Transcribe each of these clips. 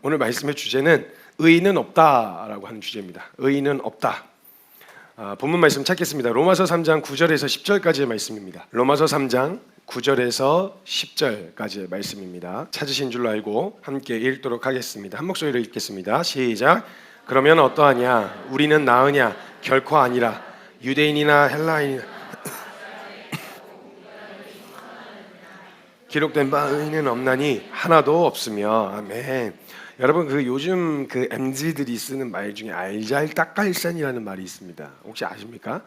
오늘 말씀의 주제는 의인은 없다라고 하는 주제입니다. 의인은 없다. 본문 말씀 찾겠습니다. 로마서 3장 9절에서 10절까지의 말씀입니다. 로마서 3장 9절에서 10절까지의 말씀입니다. 찾으신 줄로 알고 함께 읽도록 하겠습니다. 한 목소리로 읽겠습니다. 시작. 그러면 어떠하냐? 우리는 나으냐? 결코 아니라. 유대인이나 헬라인이나 기록된 바 의인은 없나니 하나도 없으며. 아멘. 여러분, 요즘 MZ들이 쓰는 말 중에 알잘딱깔센이라는 말이 있습니다. 혹시 아십니까?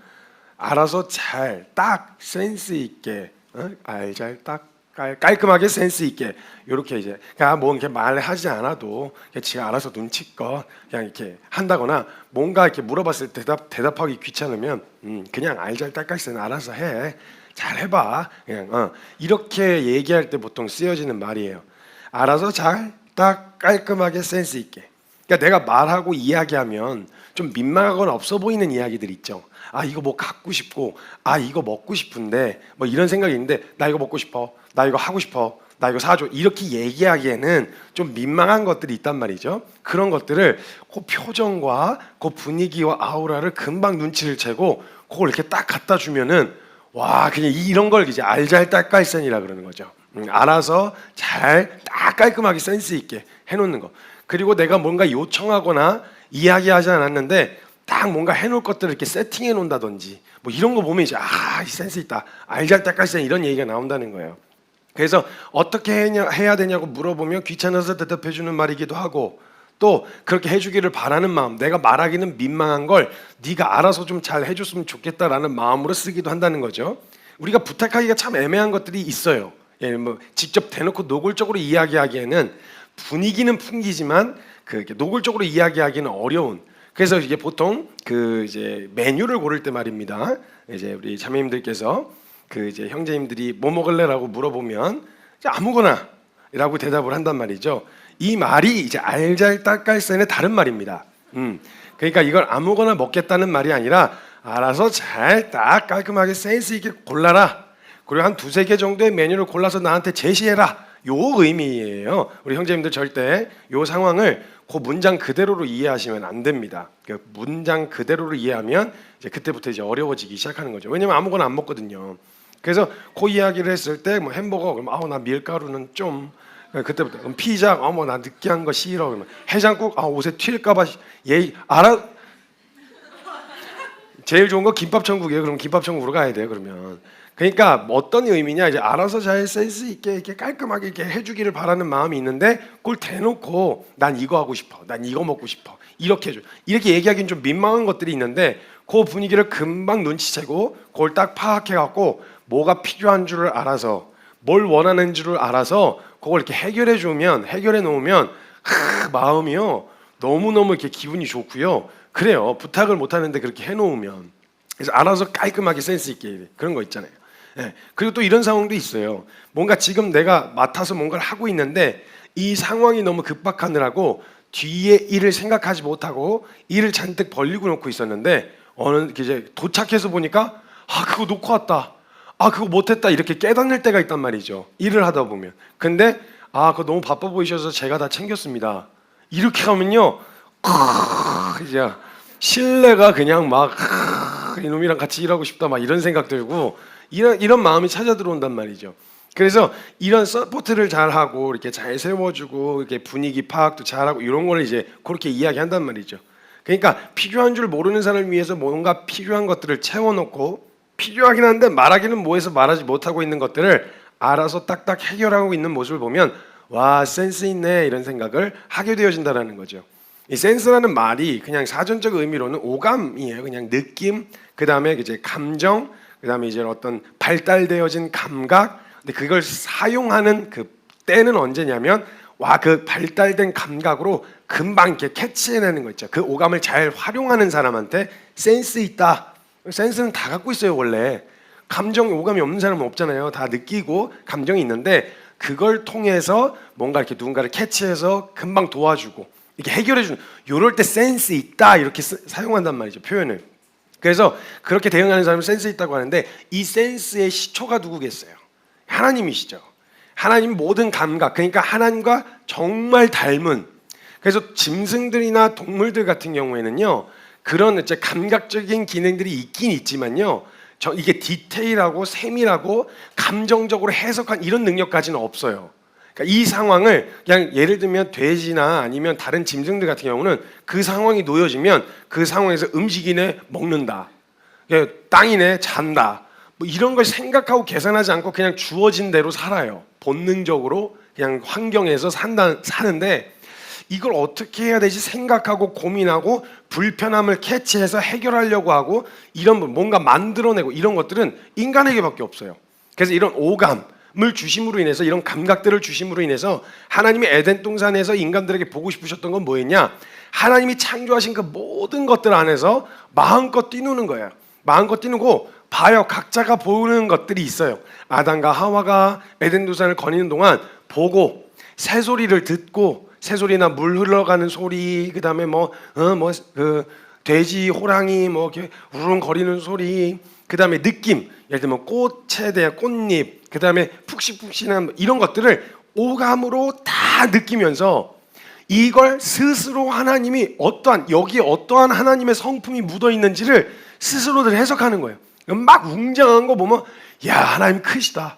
알아서 잘, 딱, 센스 있게, 깔끔하게 센스 있게 이렇게 이제 그러니까 뭐 이렇게 말하지 않아도 지가 알아서 눈치껏 그냥 이렇게 한다거나 뭔가 이렇게 물어봤을 때 대답하기 귀찮으면 그냥 알잘딱깔센 알아서 해, 잘 해봐, 그냥 이렇게 얘기할 때 보통 쓰여지는 말이에요. 알아서 잘, 딱, 깔끔하게 센스 있게. 그러니까 내가 말하고 이야기하면 좀 민망하거나 없어 보이는 이야기들 있죠. 아, 이거 뭐 갖고 싶고, 아, 이거 먹고 싶은데, 뭐 이런 생각이 있는데, 나 이거 먹고 싶어, 나 이거 하고 싶어, 나 이거 사줘, 이렇게 얘기하기에는 좀 민망한 것들이 있단 말이죠. 그런 것들을 그 표정과 그 분위기와 아우라를 금방 눈치를 채고 그걸 이렇게 딱 갖다 주면은 와, 그냥 이런 걸 이제 알잘딱깔센이라 그러는 거죠. 알아서 잘 딱 깔끔하게 센스 있게 해놓는 거. 그리고 내가 뭔가 요청하거나 이야기하지 않았는데 딱 뭔가 해놓을 것들을 이렇게 세팅해 놓는다든지 뭐 이런 거 보면 이제 이 센스 있다, 알잘딱깔센 이런 얘기가 나온다는 거예요. 그래서 어떻게 해야 되냐고 물어보면 귀찮아서 대답해 주는 말이기도 하고, 또 그렇게 해주기를 바라는 마음, 내가 말하기는 민망한 걸 네가 알아서 좀 잘 해줬으면 좋겠다라는 마음으로 쓰기도 한다는 거죠. 우리가 부탁하기가 참 애매한 것들이 있어요. 예, 뭐 직접 대놓고 노골적으로 이야기하기에는 분위기는 풍기지만 이렇게 노골적으로 이야기하기는 어려운. 그래서 이게 보통 이제 메뉴를 고를 때 말입니다. 이제 우리 자매님들께서 이제 형제님들이 뭐 먹을래라고 물어보면 아무거나라고 대답을 한단 말이죠. 이 말이 이제 알잘딱깔센의 다른 말입니다. 그러니까 이걸 아무거나 먹겠다는 말이 아니라 알아서 잘 딱 깔끔하게 센스 있게 골라라. 그리고 한 두세 개 정도의 메뉴를 골라서 나한테 제시해라. 요 의미예요. 우리 형제님들 절대 요 상황을 그 문장 그대로로 이해하시면 안 됩니다. 그 문장 그대로로 이해하면 이제 그때부터 이제 어려워지기 시작하는 거죠. 왜냐면 아무거나 안 먹거든요. 그래서 그 이야기를 했을 때 뭐 햄버거 그럼 나 밀가루는 좀, 그때부터 그럼 피자 나 느끼한 거 싫어, 그러면 해장국 옷에 튈까봐 알아. 제일 좋은 거 김밥 천국이에요. 그럼 김밥 천국으로 가야 돼요. 그러면 그러니까 어떤 의미냐, 이제 알아서 잘 센스 있게 이렇게 깔끔하게 이렇게 해주기를 바라는 마음이 있는데 그걸 대놓고 난 이거 하고 싶어, 난 이거 먹고 싶어, 이렇게 해줘, 이렇게 얘기하기는 좀 민망한 것들이 있는데 그 분위기를 금방 눈치채고 그걸 딱 파악해갖고 뭐가 필요한 줄을 알아서, 뭘 원하는 줄을 알아서 그걸 이렇게 해결해 놓으면 마음이요 너무너무 이렇게 기분이 좋고요. 그래요. 부탁을 못 하는데 그렇게 해놓으면, 그래서 알아서 깔끔하게 센스 있게 그런 거 있잖아요. 예. 그리고 또 이런 상황도 있어요. 뭔가 지금 내가 맡아서 뭔가를 하고 있는데 이 상황이 너무 급박하느라고 뒤에 일을 생각하지 못하고 일을 잔뜩 벌리고 놓고 있었는데 이제 도착해서 보니까 그거 놓고 왔다, 그거 못했다, 이렇게 깨닫는 때가 있단 말이죠. 일을 하다 보면. 근데 그거 너무 바빠 보이셔서 제가 다 챙겼습니다, 이렇게 하면요 이제 신뢰가 그냥 막 이놈이랑 같이 일하고 싶다 막 이런 생각 들고 이런 마음이 찾아 들어온단 말이죠. 그래서 이런 서포트를 잘하고 이렇게 잘 세워주고 이렇게 분위기 파악도 잘하고 이런 거를 이제 그렇게 이야기한단 말이죠. 그러니까 필요한 줄 모르는 사람을 위해서 뭔가 필요한 것들을 채워놓고, 필요하긴 한데 말하기는 뭐해서 말하지 못하고 있는 것들을 알아서 딱딱 해결하고 있는 모습을 보면 와, 센스 있네, 이런 생각을 하게 되어진다는 거죠. 이 센스라는 말이 그냥 사전적 의미로는 오감이에요. 그냥 느낌, 그 다음에 이제 감정, 그 다음에 이제 어떤 발달되어진 감각. 근데 그걸 사용하는 때는 언제냐면 그 발달된 감각으로 금방 이렇게 캐치해내는 거 있죠. 그 오감을 잘 활용하는 사람한테 센스 있다. 센스는 다 갖고 있어요. 원래 감정, 오감이 없는 사람은 없잖아요. 다 느끼고 감정이 있는데 그걸 통해서 뭔가 이렇게 누군가를 캐치해서 금방 도와주고 이렇게 해결해주는, 요럴 때 센스 있다 이렇게 사용한단 말이죠, 표현을. 그래서 그렇게 대응하는 사람은 센스 있다고 하는데 이 센스의 시초가 누구겠어요? 하나님이시죠. 하나님 모든 감각, 그러니까 하나님과 정말 닮은, 그래서 짐승들이나 동물들 같은 경우에는요, 그런 이제 감각적인 기능들이 있긴 있지만요, 이게 디테일하고 세밀하고 감정적으로 해석한 이런 능력까지는 없어요. 그러니까 이 상황을 그냥 예를 들면 돼지나 아니면 다른 짐승들 같은 경우는 그 상황이 놓여지면 그 상황에서 음식이네 먹는다, 땅이네 잔다, 뭐 이런 걸 생각하고 계산하지 않고 그냥 주어진 대로 살아요. 본능적으로 그냥 환경에서 사는데, 이걸 어떻게 해야 되지 생각하고 고민하고 불편함을 캐치해서 해결하려고 하고 이런 뭔가 만들어내고 이런 것들은 인간에게밖에 없어요. 그래서 이런 오감을 주심으로 인해서, 이런 감각들을 주심으로 인해서 하나님이 에덴 동산에서 인간들에게 보고 싶으셨던 건 뭐였냐? 하나님이 창조하신 그 모든 것들 안에서 마음껏 뛰노는 거예요. 마음껏 뛰누고 봐요. 각자가 보는 것들이 있어요. 아담과 하와가 에덴 동산을 거니는 동안 보고 새소리를 듣고, 새소리나 물 흘러가는 소리, 그다음에 그 돼지, 호랑이 이렇게 우르릉거리는 소리, 그다음에 느낌, 예를 들면 꽃에 대한 꽃잎, 그다음에 푹신푹신한 이런 것들을 오감으로 다 느끼면서 이걸 스스로 하나님이 여기에 어떠한 하나님의 성품이 묻어 있는지를 스스로들 해석하는 거예요. 막 웅장한 거 보면 야, 하나님 크시다.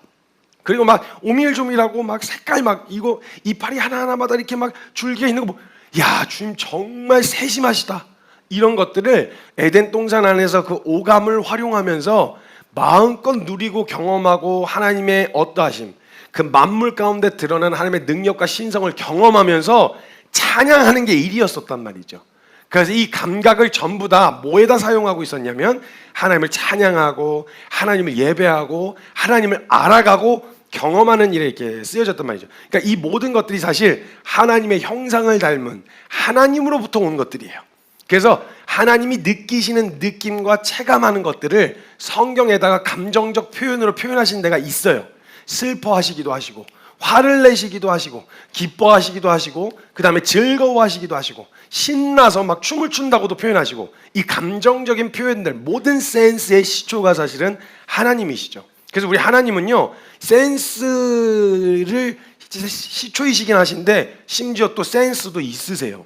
그리고 막 오밀조밀하고 막 색깔 막 이거 이파리 하나하나마다 이렇게 막 줄기가 있는 거 야, 주님 정말 세심하시다. 이런 것들을 에덴 동산 안에서 그 오감을 활용하면서 마음껏 누리고 경험하고 하나님의 어떠하심, 그 만물 가운데 드러난 하나님의 능력과 신성을 경험하면서 찬양하는 게 일이었었단 말이죠. 그래서 이 감각을 전부 다 뭐에다 사용하고 있었냐면 하나님을 찬양하고 하나님을 예배하고 하나님을 알아가고 경험하는 일에 이렇게 쓰여졌단 말이죠. 그러니까 이 모든 것들이 사실 하나님의 형상을 닮은 하나님으로부터 온 것들이에요. 그래서 하나님이 느끼시는 느낌과 체감하는 것들을 성경에다가 감정적 표현으로 표현하신 데가 있어요. 슬퍼하시기도 하시고, 화를 내시기도 하시고, 기뻐하시기도 하시고, 그 다음에 즐거워하시기도 하시고, 신나서 막 춤을 춘다고도 표현하시고, 이 감정적인 표현들, 모든 센스의 시초가 사실은 하나님이시죠. 그래서 우리 하나님은요, 센스를 시초이시긴 하신데 심지어 또 센스도 있으세요.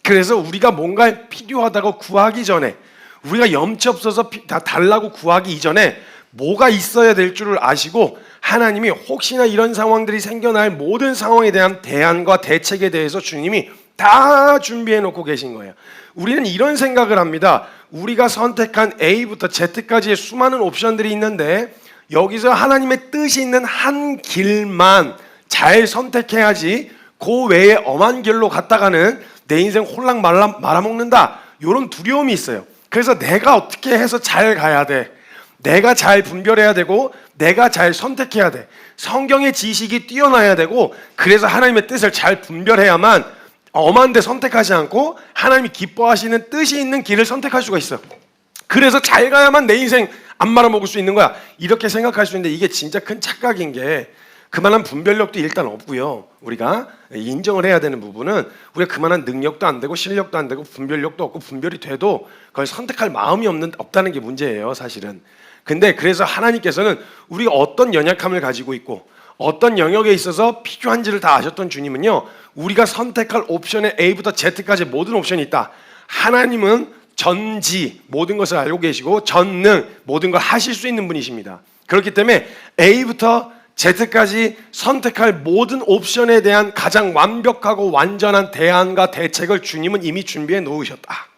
그래서 우리가 뭔가 필요하다고 구하기 전에, 우리가 염치 없어서 다 달라고 구하기 이전에 뭐가 있어야 될 줄을 아시고, 하나님이 혹시나 이런 상황들이 생겨날 모든 상황에 대한 대안과 대책에 대해서 주님이 다 준비해 놓고 계신 거예요. 우리는 이런 생각을 합니다. 우리가 선택한 A부터 Z까지의 수많은 옵션들이 있는데 여기서 하나님의 뜻이 있는 한 길만 잘 선택해야지 그 외에 엄한 길로 갔다가는 내 인생 홀랑 말아먹는다, 이런 두려움이 있어요. 그래서 내가 어떻게 해서 잘 가야 돼, 내가 잘 분별해야 되고 내가 잘 선택해야 돼, 성경의 지식이 뛰어나야 되고, 그래서 하나님의 뜻을 잘 분별해야만 엄한 데 선택하지 않고 하나님이 기뻐하시는 뜻이 있는 길을 선택할 수가 있어. 그래서 잘 가야만 내 인생 안 말아먹을 수 있는 거야, 이렇게 생각할 수 있는데 이게 진짜 큰 착각인 게, 그만한 분별력도 일단 없고요. 우리가 인정을 해야 되는 부분은 우리가 그만한 능력도 안 되고 실력도 안 되고 분별력도 없고, 분별이 돼도 그걸 선택할 마음이 없다는 게 문제예요, 사실은. 근데 그래서 하나님께서는 우리가 어떤 연약함을 가지고 있고 어떤 영역에 있어서 필요한지를 다 아셨던 주님은요, 우리가 선택할 옵션에 A부터 Z까지 모든 옵션이 있다. 하나님은 전지 모든 것을 알고 계시고 전능 모든 걸 하실 수 있는 분이십니다. 그렇기 때문에 A부터 Z까지 선택할 모든 옵션에 대한 가장 완벽하고 완전한 대안과 대책을 주님은 이미 준비해 놓으셨다.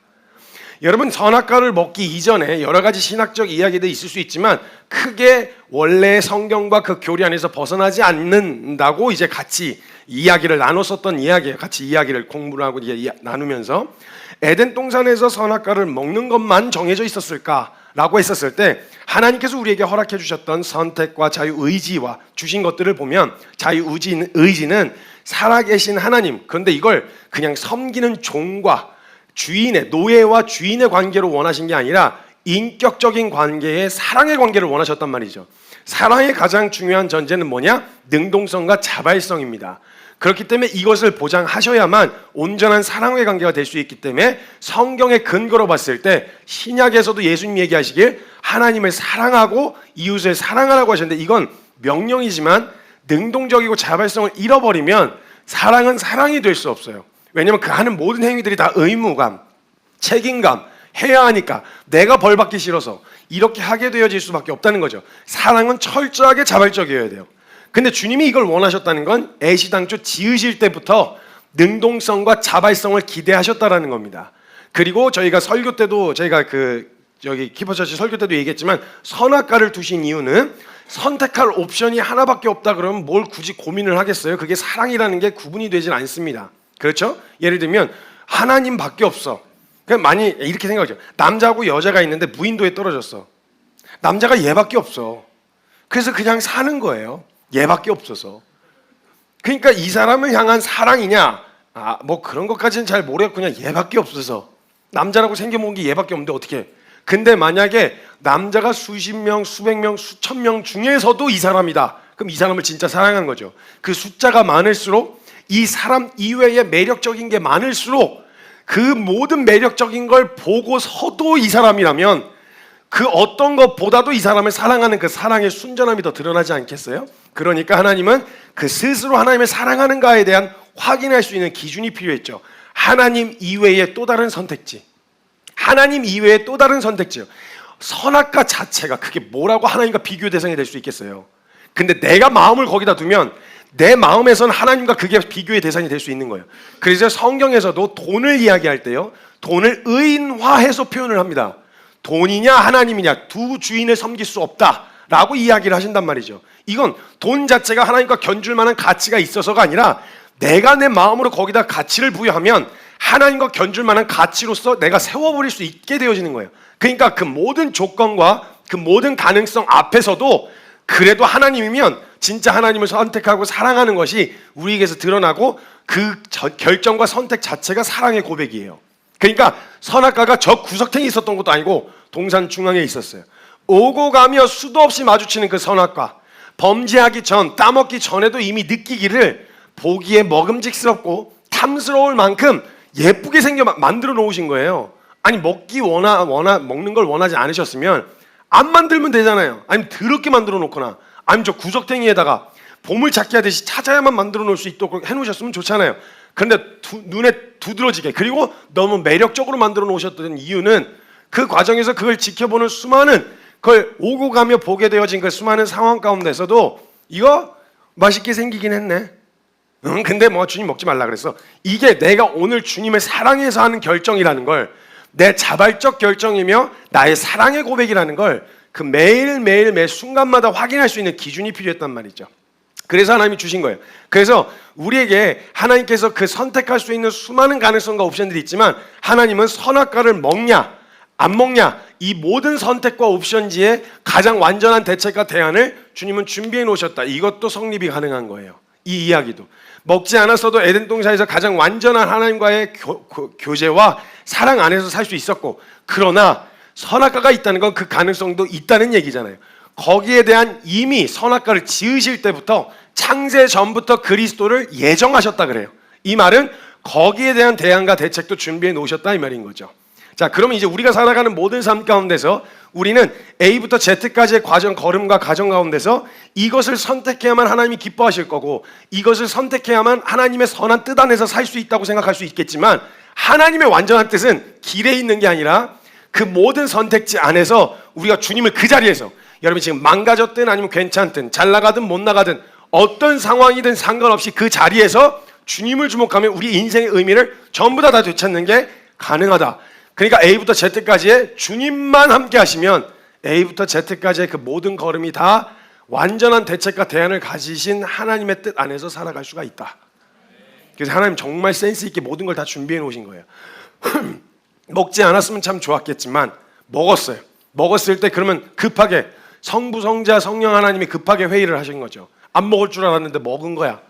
여러분, 선악과를 먹기 이전에 여러 가지 신학적 이야기도 있을 수 있지만 크게 원래 성경과 그 교리 안에서 벗어나지 않는다고 이제 같이 이야기를 나눴었던 이야기예요. 같이 이야기를 공부를 하고 나누면서 에덴 동산에서 선악과를 먹는 것만 정해져 있었을까라고 했었을 때, 하나님께서 우리에게 허락해 주셨던 선택과 자유의지와 주신 것들을 보면 자유의지는 살아계신 하나님, 그런데 이걸 그냥 섬기는 종과 주인의, 노예와 주인의 관계로 원하신 게 아니라 인격적인 관계의 사랑의 관계를 원하셨단 말이죠. 사랑의 가장 중요한 전제는 뭐냐? 능동성과 자발성입니다. 그렇기 때문에 이것을 보장하셔야만 온전한 사랑의 관계가 될 수 있기 때문에 성경의 근거로 봤을 때 신약에서도 예수님 얘기하시길 하나님을 사랑하고 이웃을 사랑하라고 하셨는데, 이건 명령이지만 능동적이고 자발성을 잃어버리면 사랑은 사랑이 될 수 없어요. 왜냐면 그 하는 모든 행위들이 다 의무감, 책임감, 해야 하니까 내가 벌 받기 싫어서 이렇게 하게 되어질 수밖에 없다는 거죠. 사랑은 철저하게 자발적이어야 돼요. 근데 주님이 이걸 원하셨다는 건 애시당초 지으실 때부터 능동성과 자발성을 기대하셨다라는 겁니다. 그리고 저희가 설교 때도 저희가 여기 키퍼처치 설교 때도 얘기했지만 선악과를 두신 이유는 선택할 옵션이 하나밖에 없다 그러면 뭘 굳이 고민을 하겠어요? 그게 사랑이라는 게 구분이 되질 않습니다. 그렇죠? 예를 들면 하나님밖에 없어. 그냥 많이 이렇게 생각하죠. 남자하고 여자가 있는데 무인도에 떨어졌어. 남자가 얘밖에 없어. 그래서 그냥 사는 거예요. 얘밖에 없어서. 그러니까 이 사람을 향한 사랑이냐? 뭐 그런 것까지는 잘 모르겠고 그냥 얘밖에 없어서. 남자라고 생겨본 게 얘밖에 없는데 어떻게? 근데 만약에 남자가 수십 명, 수백 명, 수천 명 중에서도 이 사람이다. 그럼 이 사람을 진짜 사랑하는 거죠. 그 숫자가 많을수록 이 사람 이외에 매력적인 게 많을수록 그 모든 매력적인 걸 보고서도 이 사람이라면 그 어떤 것보다도 이 사람을 사랑하는 그 사랑의 순전함이 더 드러나지 않겠어요? 그러니까 하나님은 그 스스로 하나님을 사랑하는가에 대한 확인할 수 있는 기준이 필요했죠. 하나님 이외의 또 다른 선택지. 하나님 이외의 또 다른 선택지요. 선악과 자체가 그게 뭐라고 하나님과 비교 대상이 될 수 있겠어요. 근데 내가 마음을 거기다 두면 내 마음에선 하나님과 그게 비교의 대상이 될 수 있는 거예요. 그래서 성경에서도 돈을 이야기할 때요, 돈을 의인화해서 표현을 합니다. 돈이냐 하나님이냐 두 주인을 섬길 수 없다라고 이야기를 하신단 말이죠. 이건 돈 자체가 하나님과 견줄 만한 가치가 있어서가 아니라 내가 내 마음으로 거기다 가치를 부여하면 하나님과 견줄 만한 가치로서 내가 세워버릴 수 있게 되어지는 거예요. 그러니까 그 모든 조건과 그 모든 가능성 앞에서도 그래도 하나님이면 진짜 하나님을 선택하고 사랑하는 것이 우리에게서 드러나고 그 결정과 선택 자체가 사랑의 고백이에요. 그러니까 선악과가 저 구석탱이 있었던 것도 아니고 동산 중앙에 있었어요. 오고 가며 수도 없이 마주치는 그 선악과, 범죄하기 전, 따먹기 전에도 이미 느끼기를 보기에 먹음직스럽고 탐스러울 만큼 예쁘게 만들어 놓으신 거예요. 아니 먹는 걸 원하지 않으셨으면 안 만들면 되잖아요. 아니면 더럽게 만들어 놓거나 아니면 저 구석탱이에다가 보물찾기 하듯이 찾아야만 만들어 놓을 수 있도록 해놓으셨으면 좋잖아요. 그런데 눈에 두드러지게 그리고 너무 매력적으로 만들어 놓으셨던 이유는 그 과정에서 그걸 지켜보는 수많은 그걸 오고 가며 보게 되어진 그 수많은 상황 가운데서도 이거 맛있게 생기긴 했네. 근데 뭐 주님 먹지 말라 그랬어. 이게 내가 오늘 주님을 사랑해서 하는 결정이라는 걸, 내 자발적 결정이며 나의 사랑의 고백이라는 걸 그 매일매일 매 순간마다 확인할 수 있는 기준이 필요했단 말이죠. 그래서 하나님이 주신 거예요. 그래서 우리에게 하나님께서 그 선택할 수 있는 수많은 가능성과 옵션들이 있지만 하나님은 선악과를 먹냐 안 먹냐 이 모든 선택과 옵션지에 가장 완전한 대책과 대안을 주님은 준비해 놓으셨다. 이것도 성립이 가능한 거예요. 이 이야기도 먹지 않았어도 에덴 동산에서 가장 완전한 하나님과의 교제와 사랑 안에서 살 수 있었고, 그러나 선악과가 있다는 건 그 가능성도 있다는 얘기잖아요. 거기에 대한 이미 선악과를 지으실 때부터 창세 전부터 그리스도를 예정하셨다 그래요. 이 말은 거기에 대한 대안과 대책도 준비해 놓으셨다 이 말인 거죠. 자, 그러면 이제 우리가 살아가는 모든 삶 가운데서 우리는 A부터 Z까지의 걸음과 과정 가운데서 이것을 선택해야만 하나님이 기뻐하실 거고 이것을 선택해야만 하나님의 선한 뜻 안에서 살 수 있다고 생각할 수 있겠지만 하나님의 완전한 뜻은 길에 있는 게 아니라 그 모든 선택지 안에서 우리가 주님을 그 자리에서, 여러분이 지금 망가졌든 아니면 괜찮든 잘 나가든 못 나가든 어떤 상황이든 상관없이 그 자리에서 주님을 주목하면 우리 인생의 의미를 전부 다 되찾는 게 가능하다. 그러니까 A부터 Z까지의 주님만 함께 하시면 A부터 Z까지의 그 모든 걸음이 다 완전한 대책과 대안을 가지신 하나님의 뜻 안에서 살아갈 수가 있다. 그래서 하나님 정말 센스 있게 모든 걸 다 준비해 놓으신 거예요. 먹지 않았으면 참 좋았겠지만 먹었어요. 먹었을 때 그러면 급하게 성부, 성자, 성령 하나님이 급하게 회의를 하신 거죠. 안 먹을 줄 알았는데 먹은 거야.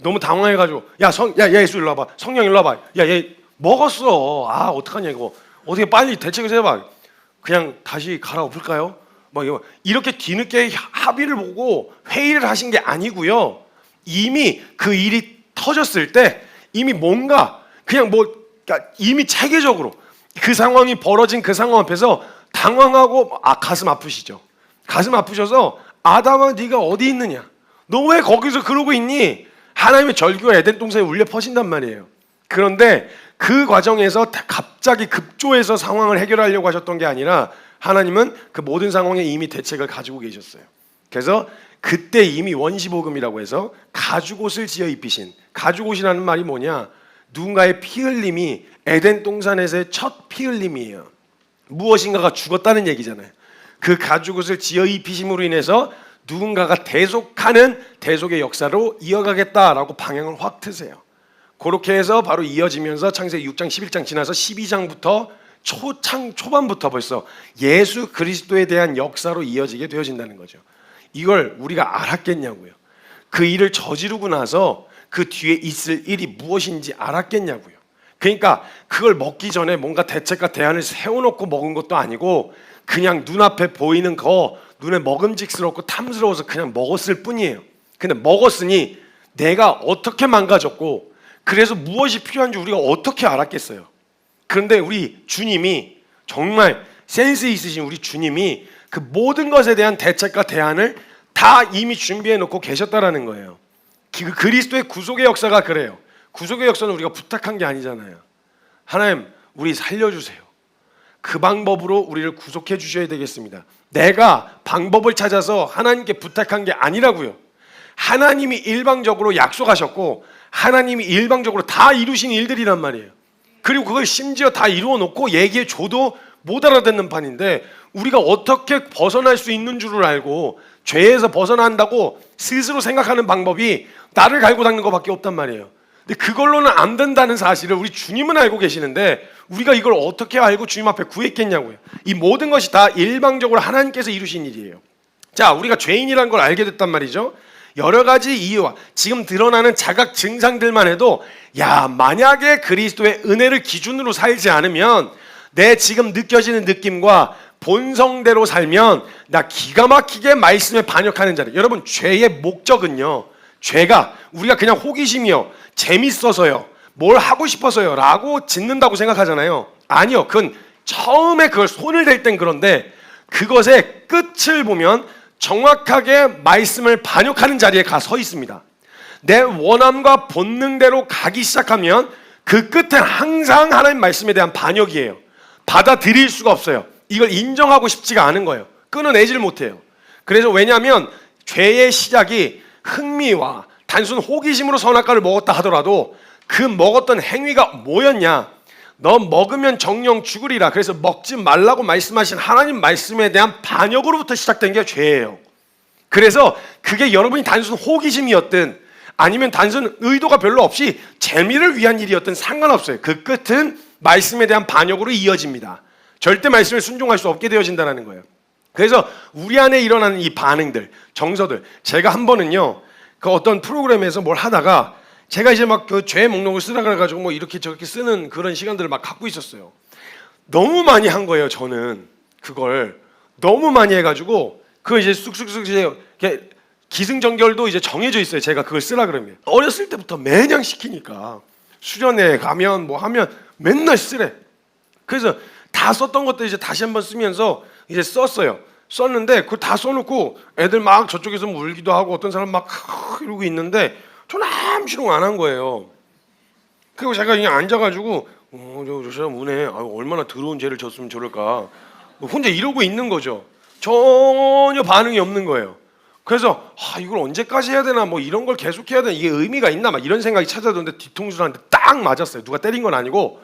너무 당황해가지고 야 예수 일로 와봐. 성령 일로 와봐. 야 얘 먹었어. 아 어떡하냐 이거. 어떻게 빨리 대책을 세워봐. 그냥 다시 갈아엎을까요? 뭐 이렇게 뒤늦게 합의를 보고 회의를 하신 게 아니고요. 이미 그 일이 터졌을 때 이미 뭔가 그냥 그러니까 이미 체계적으로 그 상황이 벌어진 그 상황 앞에서 당황하고 가슴 아프시죠. 가슴 아프셔서 아담아 네가 어디 있느냐? 너 왜 거기서 그러고 있니? 하나님의 절규가 에덴 동산에 울려 퍼진단 말이에요. 그런데 그 과정에서 갑자기 급조해서 상황을 해결하려고 하셨던 게 아니라 하나님은 그 모든 상황에 이미 대책을 가지고 계셨어요. 그래서 그때 이미 원시복음이라고 해서 가죽옷을 지어 입히신, 가죽옷이라는 말이 뭐냐, 누군가의 피 흘림이 에덴 동산에서의 첫 피 흘림이에요. 무엇인가가 죽었다는 얘기잖아요. 그 가죽옷을 지어 입히심으로 인해서 누군가가 대속하는 대속의 역사로 이어가겠다라고 방향을 확 트세요. 그렇게 해서 바로 이어지면서 창세기 6장 11장 지나서 12장부터 초반부터 벌써 예수 그리스도에 대한 역사로 이어지게 되어진다는 거죠. 이걸 우리가 알았겠냐고요. 그 일을 저지르고 나서 그 뒤에 있을 일이 무엇인지 알았겠냐고요. 그러니까 그걸 먹기 전에 뭔가 대책과 대안을 세워놓고 먹은 것도 아니고 그냥 눈앞에 보이는 거, 눈에 먹음직스럽고 탐스러워서 그냥 먹었을 뿐이에요. 근데 먹었으니 내가 어떻게 망가졌고 그래서 무엇이 필요한지 우리가 어떻게 알았겠어요. 그런데 우리 주님이, 정말 센스 있으신 우리 주님이 그 모든 것에 대한 대책과 대안을 다 이미 준비해 놓고 계셨다라는 거예요. 그리스도의 구속의 역사가 그래요. 구속의 역사는 우리가 부탁한 게 아니잖아요. 하나님, 우리 살려주세요. 그 방법으로 우리를 구속해 주셔야 되겠습니다. 내가 방법을 찾아서 하나님께 부탁한 게 아니라고요. 하나님이 일방적으로 약속하셨고 하나님이 일방적으로 다 이루신 일들이란 말이에요. 그리고 그걸 심지어 다 이루어 놓고 얘기해 줘도 못 알아듣는 판인데 우리가 어떻게 벗어날 수 있는 줄을 알고 죄에서 벗어난다고 스스로 생각하는 방법이 나를 갈고 닦는 것밖에 없단 말이에요. 근데 그걸로는 안 된다는 사실을 우리 주님은 알고 계시는데 우리가 이걸 어떻게 알고 주님 앞에 구했겠냐고요. 이 모든 것이 다 일방적으로 하나님께서 이루신 일이에요. 자, 우리가 죄인이라는 걸 알게 됐단 말이죠. 여러 가지 이유와 지금 드러나는 자각 증상들만 해도 야, 만약에 그리스도의 은혜를 기준으로 살지 않으면 내 지금 느껴지는 느낌과 본성대로 살면 나 기가 막히게 말씀에 반역하는 자리. 여러분, 죄의 목적은요, 죄가 우리가 그냥 호기심이요, 재밌어서요, 뭘 하고 싶어서요 라고 짓는다고 생각하잖아요. 아니요, 그건 처음에 그걸 손을 댈 땐 그런데 그것의 끝을 보면 정확하게 말씀을 반역하는 자리에 가 서 있습니다. 내 원함과 본능대로 가기 시작하면 그 끝은 항상 하나님 말씀에 대한 반역이에요. 받아들일 수가 없어요. 이걸 인정하고 싶지가 않은 거예요. 끊어내질 못해요. 그래서 왜냐하면 죄의 시작이 흥미와 단순 호기심으로 선악과를 먹었다 하더라도 그 먹었던 행위가 뭐였냐? 너 먹으면 정령 죽으리라. 그래서 먹지 말라고 말씀하신 하나님 말씀에 대한 반역으로부터 시작된 게 죄예요. 그래서 그게 여러분이 단순 호기심이었든 아니면 단순 의도가 별로 없이 재미를 위한 일이었든 상관없어요. 그 끝은 말씀에 대한 반역으로 이어집니다. 절대 말씀에 순종할 수 없게 되어진다는 거예요. 그래서 우리 안에 일어나는 이 반응들, 정서들, 제가 한 번은요, 그 어떤 프로그램에서 뭘 하다가 제가 이제 막 그 죄 목록을 쓰라 그래가지고 뭐 이렇게 저렇게 쓰는 그런 시간들을 막 갖고 있었어요. 너무 많이 한 거예요. 저는 그걸 너무 많이 해가지고 그걸 이제 쑥쑥쑥 이제 기승전결도 이제 정해져 있어요. 제가 그걸 쓰라 그러면 어렸을 때부터 매년 시키니까 수련회 가면 뭐 하면 맨날 쓰래. 그래서 다 썼던 것들 이제 다시 한번 쓰면서 이제 썼어요. 썼는데 그걸 다 써놓고 애들 막 저쪽에서 울기도 하고 어떤 사람 막 이러고 있는데 저는 아무 시동 안 한 거예요. 그리고 제가 그냥 앉아가지고 저 사람 우네, 얼마나 더러운 죄를 졌으면 저럴까, 혼자 이러고 있는 거죠. 전혀 반응이 없는 거예요. 그래서 이걸 언제까지 해야 되나, 뭐 이런 걸 계속 해야 되나, 이게 의미가 있나, 막 이런 생각이 찾아드는데 뒤통수를 한 대 딱 맞았어요. 누가 때린 건 아니고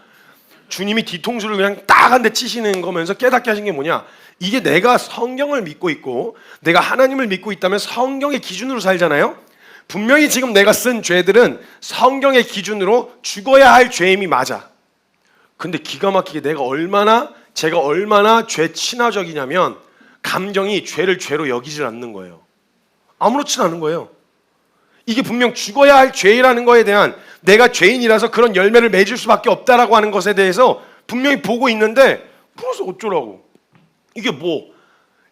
주님이 뒤통수를 그냥 딱 한 대 치시는 거면서 깨닫게 하신 게 뭐냐, 이게 내가 성경을 믿고 있고 내가 하나님을 믿고 있다면 성경의 기준으로 살잖아요. 분명히 지금 내가 쓴 죄들은 성경의 기준으로 죽어야 할 죄임이 맞아. 근데 기가 막히게 제가 얼마나 죄 친화적이냐면 감정이 죄를 죄로 여기질 않는 거예요. 아무렇지도 않은 거예요. 이게 분명 죽어야 할 죄라는 거에 대한, 내가 죄인이라서 그런 열매를 맺을 수밖에 없다라고 하는 것에 대해서 분명히 보고 있는데 그래서 어쩌라고. 이게 뭐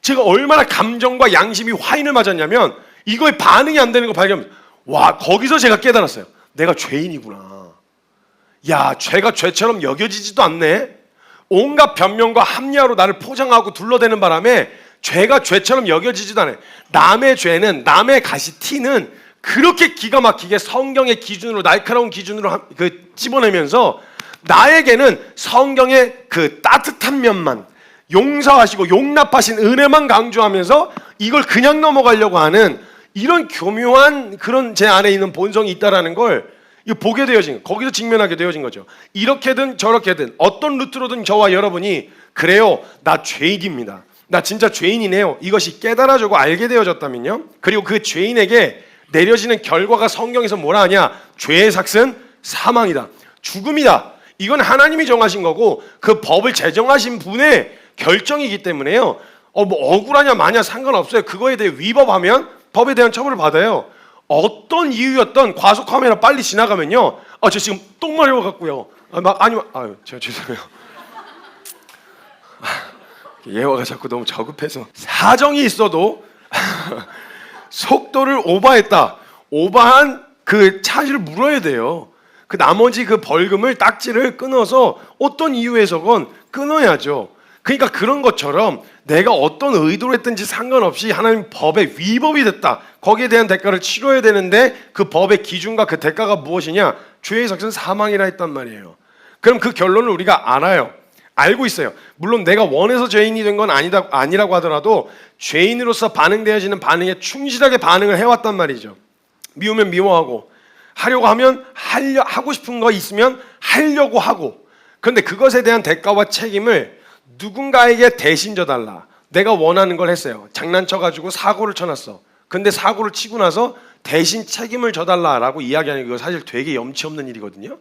제가 얼마나 감정과 양심이 화인을 맞았냐면 이거에 반응이 안 되는 거 발견하면서 와, 거기서 제가 깨달았어요. 내가 죄인이구나. 야, 죄가 죄처럼 여겨지지도 않네. 온갖 변명과 합리화로 나를 포장하고 둘러대는 바람에 죄가 죄처럼 여겨지지도 않아요. 남의 죄는, 남의 가시 티는 그렇게 기가 막히게 성경의 기준으로 날카로운 기준으로 집어내면서 나에게는 성경의 그 따뜻한 면만 용서하시고 용납하신 은혜만 강조하면서 이걸 그냥 넘어가려고 하는 이런 교묘한 그런 제 안에 있는 본성이 있다라는 걸 보게 되어진, 거기서 직면하게 되어진 거죠. 이렇게든 저렇게든 어떤 루트로든 저와 여러분이 그래요, 나 죄인입니다, 나 진짜 죄인이네요, 이것이 깨달아지고 알게 되어졌다면요, 그리고 그 죄인에게 내려지는 결과가 성경에서 뭐라 하냐, 죄의 삭은 사망이다, 죽음이다. 이건 하나님이 정하신 거고 그 법을 제정하신 분의 결정이기 때문에요, 뭐 억울하냐 마냐 상관없어요. 그거에 대해 위법하면 법에 대한 처벌을 받아요. 어떤 이유였던 과속카메라 빨리 지나가면요, 저 지금 똥 마려워 갖고요, 제가 죄송해요. 예화가 자꾸 너무 저급해서 사정이 있어도 속도를 오버했다, 오버한 그 차지를 물어야 돼요. 그 나머지 그 벌금을 딱지를 끊어서 어떤 이유에서건 끊어야죠. 그러니까 그런 것처럼 내가 어떤 의도로 했든지 상관없이 하나님 법에 위법이 됐다, 거기에 대한 대가를 치러야 되는데 그 법의 기준과 그 대가가 무엇이냐, 죄의 삭은 사망이라 했단 말이에요. 그럼 그 결론을 우리가 알아요. 알고 있어요. 물론 내가 원해서 죄인이 된 건 아니라고 하더라도 죄인으로서 반응되어지는 반응에 충실하게 반응을 해왔단 말이죠. 미우면 미워하고, 하려고 하면 하고 싶은 거 있으면 하려고 하고, 그런데 그것에 대한 대가와 책임을 누군가에게 대신 져달라. 내가 원하는 걸 했어요. 장난쳐가지고 사고를 쳐놨어. 근데 사고를 치고 나서 대신 책임을 져달라라고 이야기하는 거 사실 되게 염치 없는 일이거든요.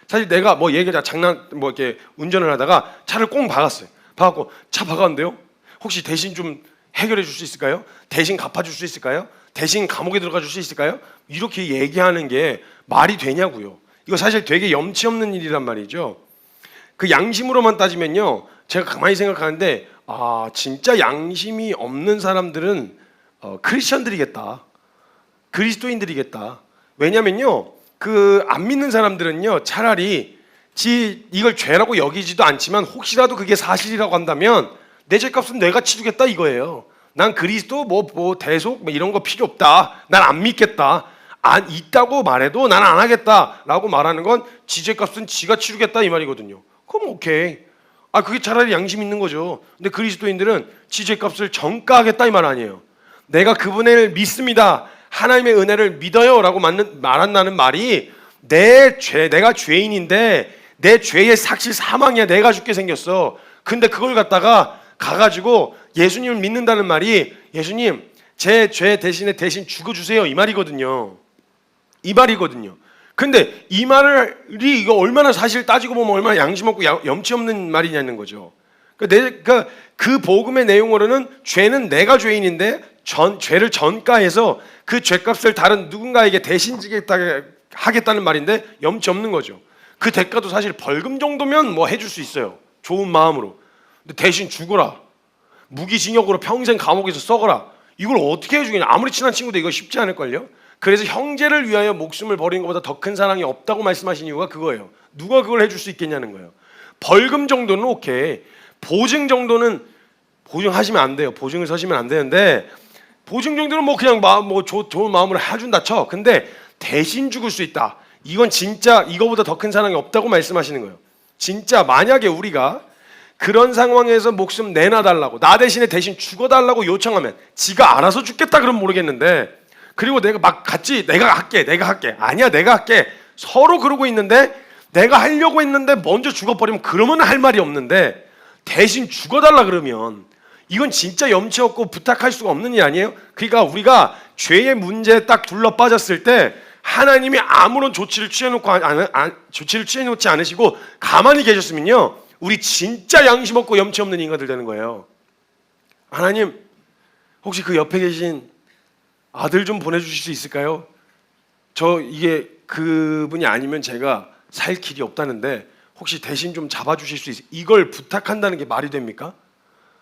사실 내가 이렇게 운전을 하다가 차를 꽁 박았어요. 박았고, 차 박았는데요, 혹시 대신 좀 해결해 줄 수 있을까요? 대신 갚아줄 수 있을까요? 대신 감옥에 들어가 줄 수 있을까요? 이렇게 얘기하는 게 말이 되냐고요. 이거 사실 되게 염치 없는 일이란 말이죠. 그 양심으로만 따지면요, 제가 가만히 생각하는데 진짜 양심이 없는 사람들은 크리스천들이겠다, 그리스도인들이겠다. 왜냐면요, 그 안 믿는 사람들은요, 차라리 이걸 죄라고 여기지도 않지만 혹시라도 그게 사실이라고 한다면 내 죄값은 내가 치르겠다 이거예요. 난 그리스도 뭐 대속 이런 거 필요 없다, 난 안 믿겠다, 있다고 말해도 난 안 하겠다라고 말하는 건 지 죄값은 지가 치르겠다 이 말이거든요. 그럼 오케이, 그게 차라리 양심 있는 거죠. 근데 그리스도인들은 지 죄값을 정가하겠다 이 말 아니에요. 내가 그분을 믿습니다, 하나님의 은혜를 믿어요 라고 말한다는 말이 내가 죄인인데 내 죄의 삭시 사망이야, 내가 죽게 생겼어. 근데 그걸 갖다가 가가지고 예수님을 믿는다는 말이, 예수님 제 죄 대신 죽어주세요 이 말이거든요. 이 말이거든요. 근데 이 말이 이거 얼마나 사실 따지고 보면 얼마나 양심 없고 염치 없는 말이냐는 거죠. 그러니까 그 복음의 내용으로는 죄는 내가 죄인인데 죄를 전가해서 그 죄값을 다른 누군가에게 대신 지겠다 하겠다는 말인데 염치 없는 거죠. 그 대가도 사실 벌금 정도면 뭐 해줄 수 있어요, 좋은 마음으로. 근데 대신 죽어라, 무기징역으로 평생 감옥에서 썩어라, 이걸 어떻게 해주겠냐. 아무리 친한 친구도 이거 쉽지 않을걸요. 그래서 형제를 위하여 목숨을 버리는 것보다 더 큰 사랑이 없다고 말씀하신 이유가 그거예요. 누가 그걸 해줄 수 있겠냐는 거예요. 벌금 정도는 오케이, 보증 정도는 보증하시면 안 돼요. 보증을 서시면 안 되는데, 보증 정도는 뭐 그냥 좋은 마음으로 해준다 쳐. 근데 대신 죽을 수 있다, 이건 진짜 이거보다 더 큰 사랑이 없다고 말씀하시는 거예요. 진짜 만약에 우리가 그런 상황에서 목숨 내놔달라고, 나 대신에 대신 죽어달라고 요청하면 지가 알아서 죽겠다 그러면 모르겠는데, 그리고 내가 막 같이 내가 할게 아니야 내가 할게 서로 그러고 있는데, 내가 하려고 했는데 먼저 죽어버리면 그러면 할 말이 없는데 대신 죽어달라 그러면 이건 진짜 염치 없고 부탁할 수가 없는 일 아니에요? 그러니까 우리가 죄의 문제에 딱 둘러 빠졌을 때 하나님이 아무런 조치를 취해놓지 않으시고 가만히 계셨으면요, 우리 진짜 양심 없고 염치 없는 인간들 되는 거예요. 하나님, 혹시 그 옆에 계신 아들 좀 보내주실 수 있을까요? 이게 그분이 아니면 제가 살 길이 없다는데 혹시 대신 좀 잡아주실 수 있어요? 이걸 부탁한다는 게 말이 됩니까?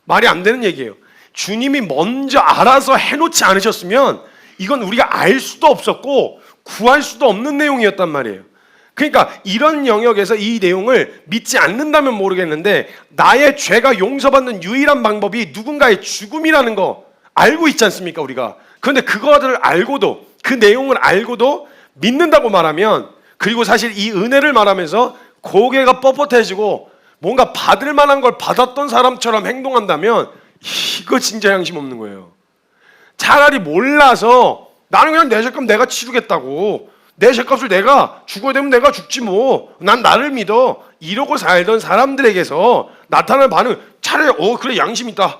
말이 안 되는 얘기예요. 주님이 먼저 알아서 해놓지 않으셨으면 이건 우리가 알 수도 없었고 구할 수도 없는 내용이었단 말이에요. 그러니까 이런 영역에서 이 내용을 믿지 않는다면 모르겠는데, 나의 죄가 용서받는 유일한 방법이 누군가의 죽음이라는 거 알고 있지 않습니까 우리가? 그런데 그거를 알고도 그 내용을 알고도 믿는다고 말하면, 그리고 사실 이 은혜를 말하면서 고개가 뻣뻣해지고 뭔가 받을 만한 걸 받았던 사람처럼 행동한다면 이거 진짜 양심 없는 거예요. 차라리 몰라서 나는 그냥 내 죄값 내가 치르겠다고, 내 죄값을 내가 죽어야 되면 내가 죽지 뭐, 난 나를 믿어, 이러고 살던 사람들에게서 나타나는 반응, 차라리 그래 양심 있다,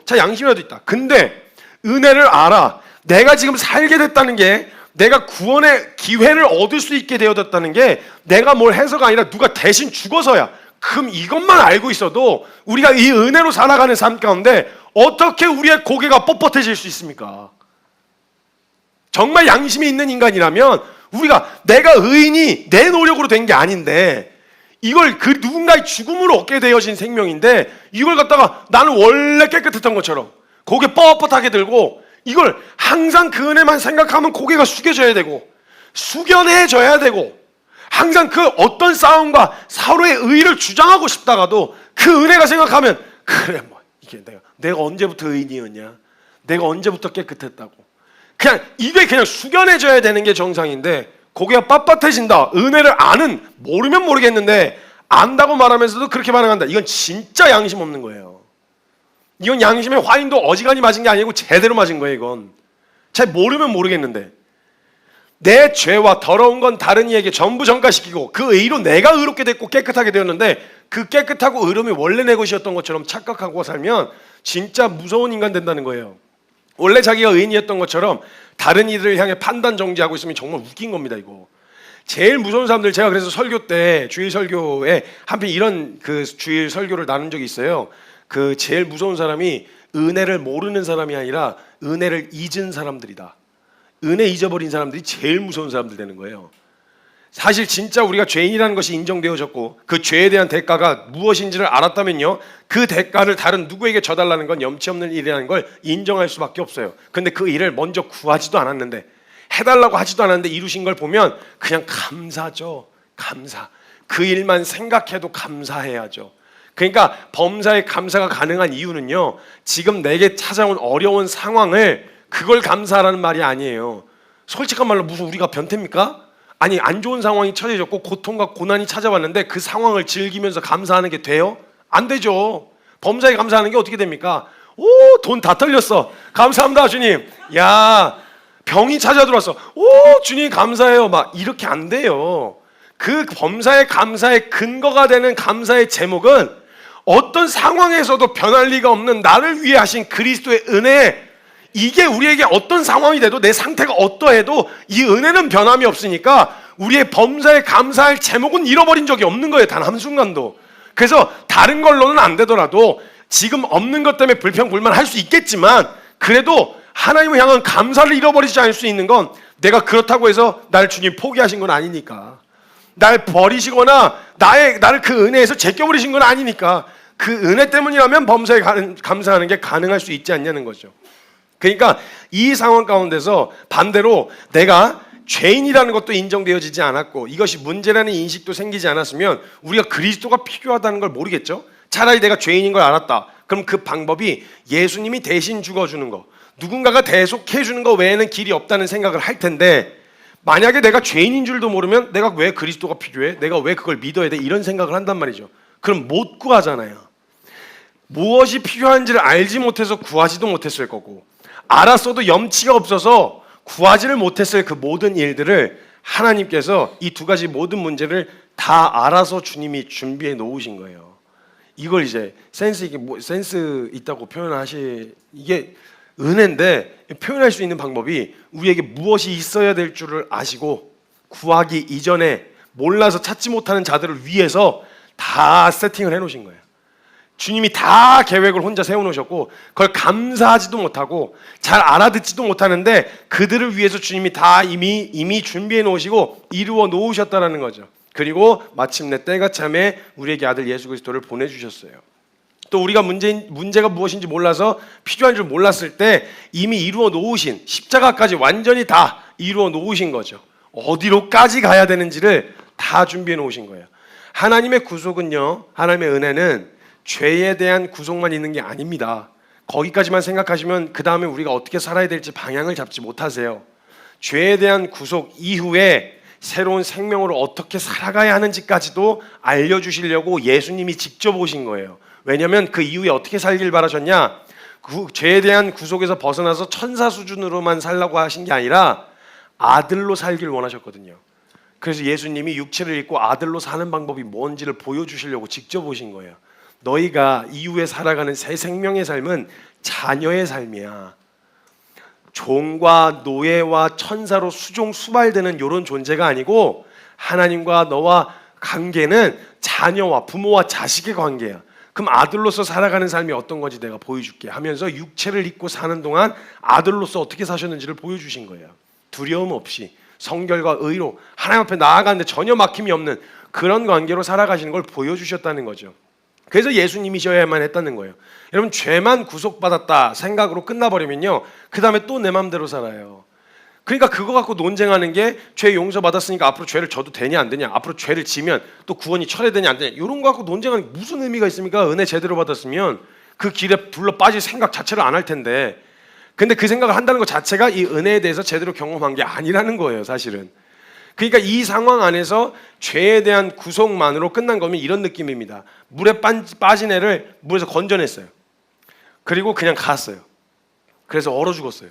자 양심이라도 있다. 근데 은혜를 알아. 내가 지금 살게 됐다는 게, 내가 구원의 기회를 얻을 수 있게 되어졌다는 게 내가 뭘 해서가 아니라 누가 대신 죽어서야. 그럼 이것만 알고 있어도 우리가 이 은혜로 살아가는 삶 가운데 어떻게 우리의 고개가 뻣뻣해질 수 있습니까? 정말 양심이 있는 인간이라면 우리가, 내가 의인이 내 노력으로 된 게 아닌데, 이걸 그 누군가의 죽음으로 얻게 되어진 생명인데, 이걸 갖다가 나는 원래 깨끗했던 것처럼 고개 뻣뻣하게 들고, 이걸 항상 그 은혜만 생각하면 고개가 숙여져야 되고 숙연해져야 되고, 항상 그 어떤 싸움과 서로의 의의를 주장하고 싶다가도 그 은혜가 생각하면, 그래 뭐 이게 내가 언제부터 의인이었냐, 내가 언제부터 깨끗했다고, 그냥 이게 그냥 숙연해져야 되는 게 정상인데, 고개가 빳빳해진다. 은혜를 아는, 모르면 모르겠는데 안다고 말하면서도 그렇게 반응한다. 이건 진짜 양심 없는 거예요. 이건 양심의 화인도 어지간히 맞은 게 아니고 제대로 맞은 거예요. 이건 잘 모르면 모르겠는데 내 죄와 더러운 건 다른 이에게 전부 전가시키고 그 의로 내가 의롭게 됐고 깨끗하게 되었는데, 그 깨끗하고 의로움이 원래 내 것이었던 것처럼 착각하고 살면 진짜 무서운 인간 된다는 거예요. 원래 자기가 의인이었던 것처럼 다른 이들을 향해 판단 정지하고 있으면 정말 웃긴 겁니다. 이거 제일 무서운 사람들, 제가 그래서 설교 때 주일 설교에 한편 이런 그 주일 설교를 나눈 적이 있어요. 그 제일 무서운 사람이 은혜를 모르는 사람이 아니라 은혜를 잊은 사람들이다. 은혜 잊어버린 사람들이 제일 무서운 사람들 되는 거예요. 사실 진짜 우리가 죄인이라는 것이 인정되어졌고 그 죄에 대한 대가가 무엇인지를 알았다면요, 그 대가를 다른 누구에게 져달라는 건 염치 없는 일이라는 걸 인정할 수밖에 없어요. 근데 그 일을 먼저 구하지도 않았는데, 해달라고 하지도 않았는데 이루신 걸 보면 그냥 감사죠. 감사. 그 일만 생각해도 감사해야죠. 그러니까 범사에 감사가 가능한 이유는요, 지금 내게 찾아온 어려운 상황을, 그걸 감사하라는 말이 아니에요. 솔직한 말로 무슨 우리가 변태입니까? 아니, 안 좋은 상황이 처해졌고 고통과 고난이 찾아왔는데 그 상황을 즐기면서 감사하는 게 돼요? 안 되죠. 범사에 감사하는 게 어떻게 됩니까? 오, 돈 다 털렸어. 감사합니다 주님. 야, 병이 찾아들어왔어. 오, 주님 감사해요. 막 이렇게 안 돼요. 그 범사의 감사의 근거가 되는 감사의 제목은 어떤 상황에서도 변할 리가 없는 나를 위해 하신 그리스도의 은혜, 이게 우리에게 어떤 상황이 돼도, 내 상태가 어떠해도 이 은혜는 변함이 없으니까 우리의 범사에 감사할 제목은 잃어버린 적이 없는 거예요. 단 한순간도. 그래서 다른 걸로는 안 되더라도 지금 없는 것 때문에 불평불만 할 수 있겠지만, 그래도 하나님을 향한 감사를 잃어버리지 않을 수 있는 건, 내가 그렇다고 해서 날 주님 포기하신 건 아니니까, 날 버리시거나 나를 그 은혜에서 제껴버리신 건 아니니까, 그 은혜 때문이라면 범사에 감사하는 게 가능할 수 있지 않냐는 거죠. 그러니까 이 상황 가운데서 반대로 내가 죄인이라는 것도 인정되어지지 않았고 이것이 문제라는 인식도 생기지 않았으면 우리가 그리스도가 필요하다는 걸 모르겠죠. 차라리 내가 죄인인 걸 알았다. 그럼 그 방법이 예수님이 대신 죽어주는 거, 누군가가 대속해주는 거 외에는 길이 없다는 생각을 할 텐데, 만약에 내가 죄인인 줄도 모르면 내가 왜 그리스도가 필요해? 내가 왜 그걸 믿어야 돼? 이런 생각을 한단 말이죠. 그럼 못 구하잖아요. 무엇이 필요한지를 알지 못해서 구하지도 못했을 거고, 알았어도 염치가 없어서 구하지를 못했을 그 모든 일들을 하나님께서 이 두 가지 모든 문제를 다 알아서 주님이 준비해 놓으신 거예요. 이걸 이제 센스 있다고 이게 은혜인데, 표현할 수 있는 방법이 우리에게 무엇이 있어야 될 줄을 아시고 구하기 이전에 몰라서 찾지 못하는 자들을 위해서 다 세팅을 해놓으신 거예요. 주님이 다 계획을 혼자 세워놓으셨고 그걸 감사하지도 못하고 잘 알아듣지도 못하는데 그들을 위해서 주님이 다 이미 준비해 놓으시고 이루어 놓으셨다는 거죠. 그리고 마침내 때가 참에 우리에게 아들 예수 그리스도를 보내주셨어요. 또 우리가 문제가 무엇인지 몰라서 필요한 줄 몰랐을 때 이미 이루어 놓으신 십자가까지 완전히 다 이루어 놓으신 거죠. 어디로까지 가야 되는지를 다 준비해 놓으신 거예요. 하나님의 구속은요, 하나님의 은혜는 죄에 대한 구속만 있는 게 아닙니다. 거기까지만 생각하시면 그 다음에 우리가 어떻게 살아야 될지 방향을 잡지 못하세요. 죄에 대한 구속 이후에 새로운 생명으로 어떻게 살아가야 하는지까지도 알려주시려고 예수님이 직접 오신 거예요. 왜냐하면 그 이후에 어떻게 살길 바라셨냐? 그 죄에 대한 구속에서 벗어나서 천사 수준으로만 살라고 하신 게 아니라 아들로 살길 원하셨거든요. 그래서 예수님이 육체를 입고 아들로 사는 방법이 뭔지를 보여주시려고 직접 오신 거예요. 너희가 이후에 살아가는 새 생명의 삶은 자녀의 삶이야. 종과 노예와 천사로 수종수발되는 이런 존재가 아니고 하나님과 너와 관계는 자녀와 부모와 자식의 관계야. 그럼 아들로서 살아가는 삶이 어떤 건지 내가 보여줄게 하면서 육체를 입고 사는 동안 아들로서 어떻게 사셨는지를 보여주신 거예요. 두려움 없이 성결과 의로 하나님 앞에 나아가는데 전혀 막힘이 없는 그런 관계로 살아가시는 걸 보여주셨다는 거죠. 그래서 예수님이셔야만 했다는 거예요. 여러분, 죄만 구속받았다 생각으로 끝나버리면요, 그 다음에 또 내 맘대로 살아요. 그러니까 그거 갖고 논쟁하는 게 죄 용서받았으니까 앞으로 죄를 져도 되냐 안 되냐, 앞으로 죄를 지면 또 구원이 철회되냐 안 되냐, 이런 거 갖고 논쟁하는 게 무슨 의미가 있습니까? 은혜 제대로 받았으면 그 길에 둘러 빠질 생각 자체를 안 할 텐데. 근데 그 생각을 한다는 것 자체가 이 은혜에 대해서 제대로 경험한 게 아니라는 거예요, 사실은. 그러니까 이 상황 안에서 죄에 대한 구속만으로 끝난 거면 이런 느낌입니다. 물에 빠진 애를 물에서 건져냈어요. 그리고 그냥 갔어요. 그래서 얼어 죽었어요.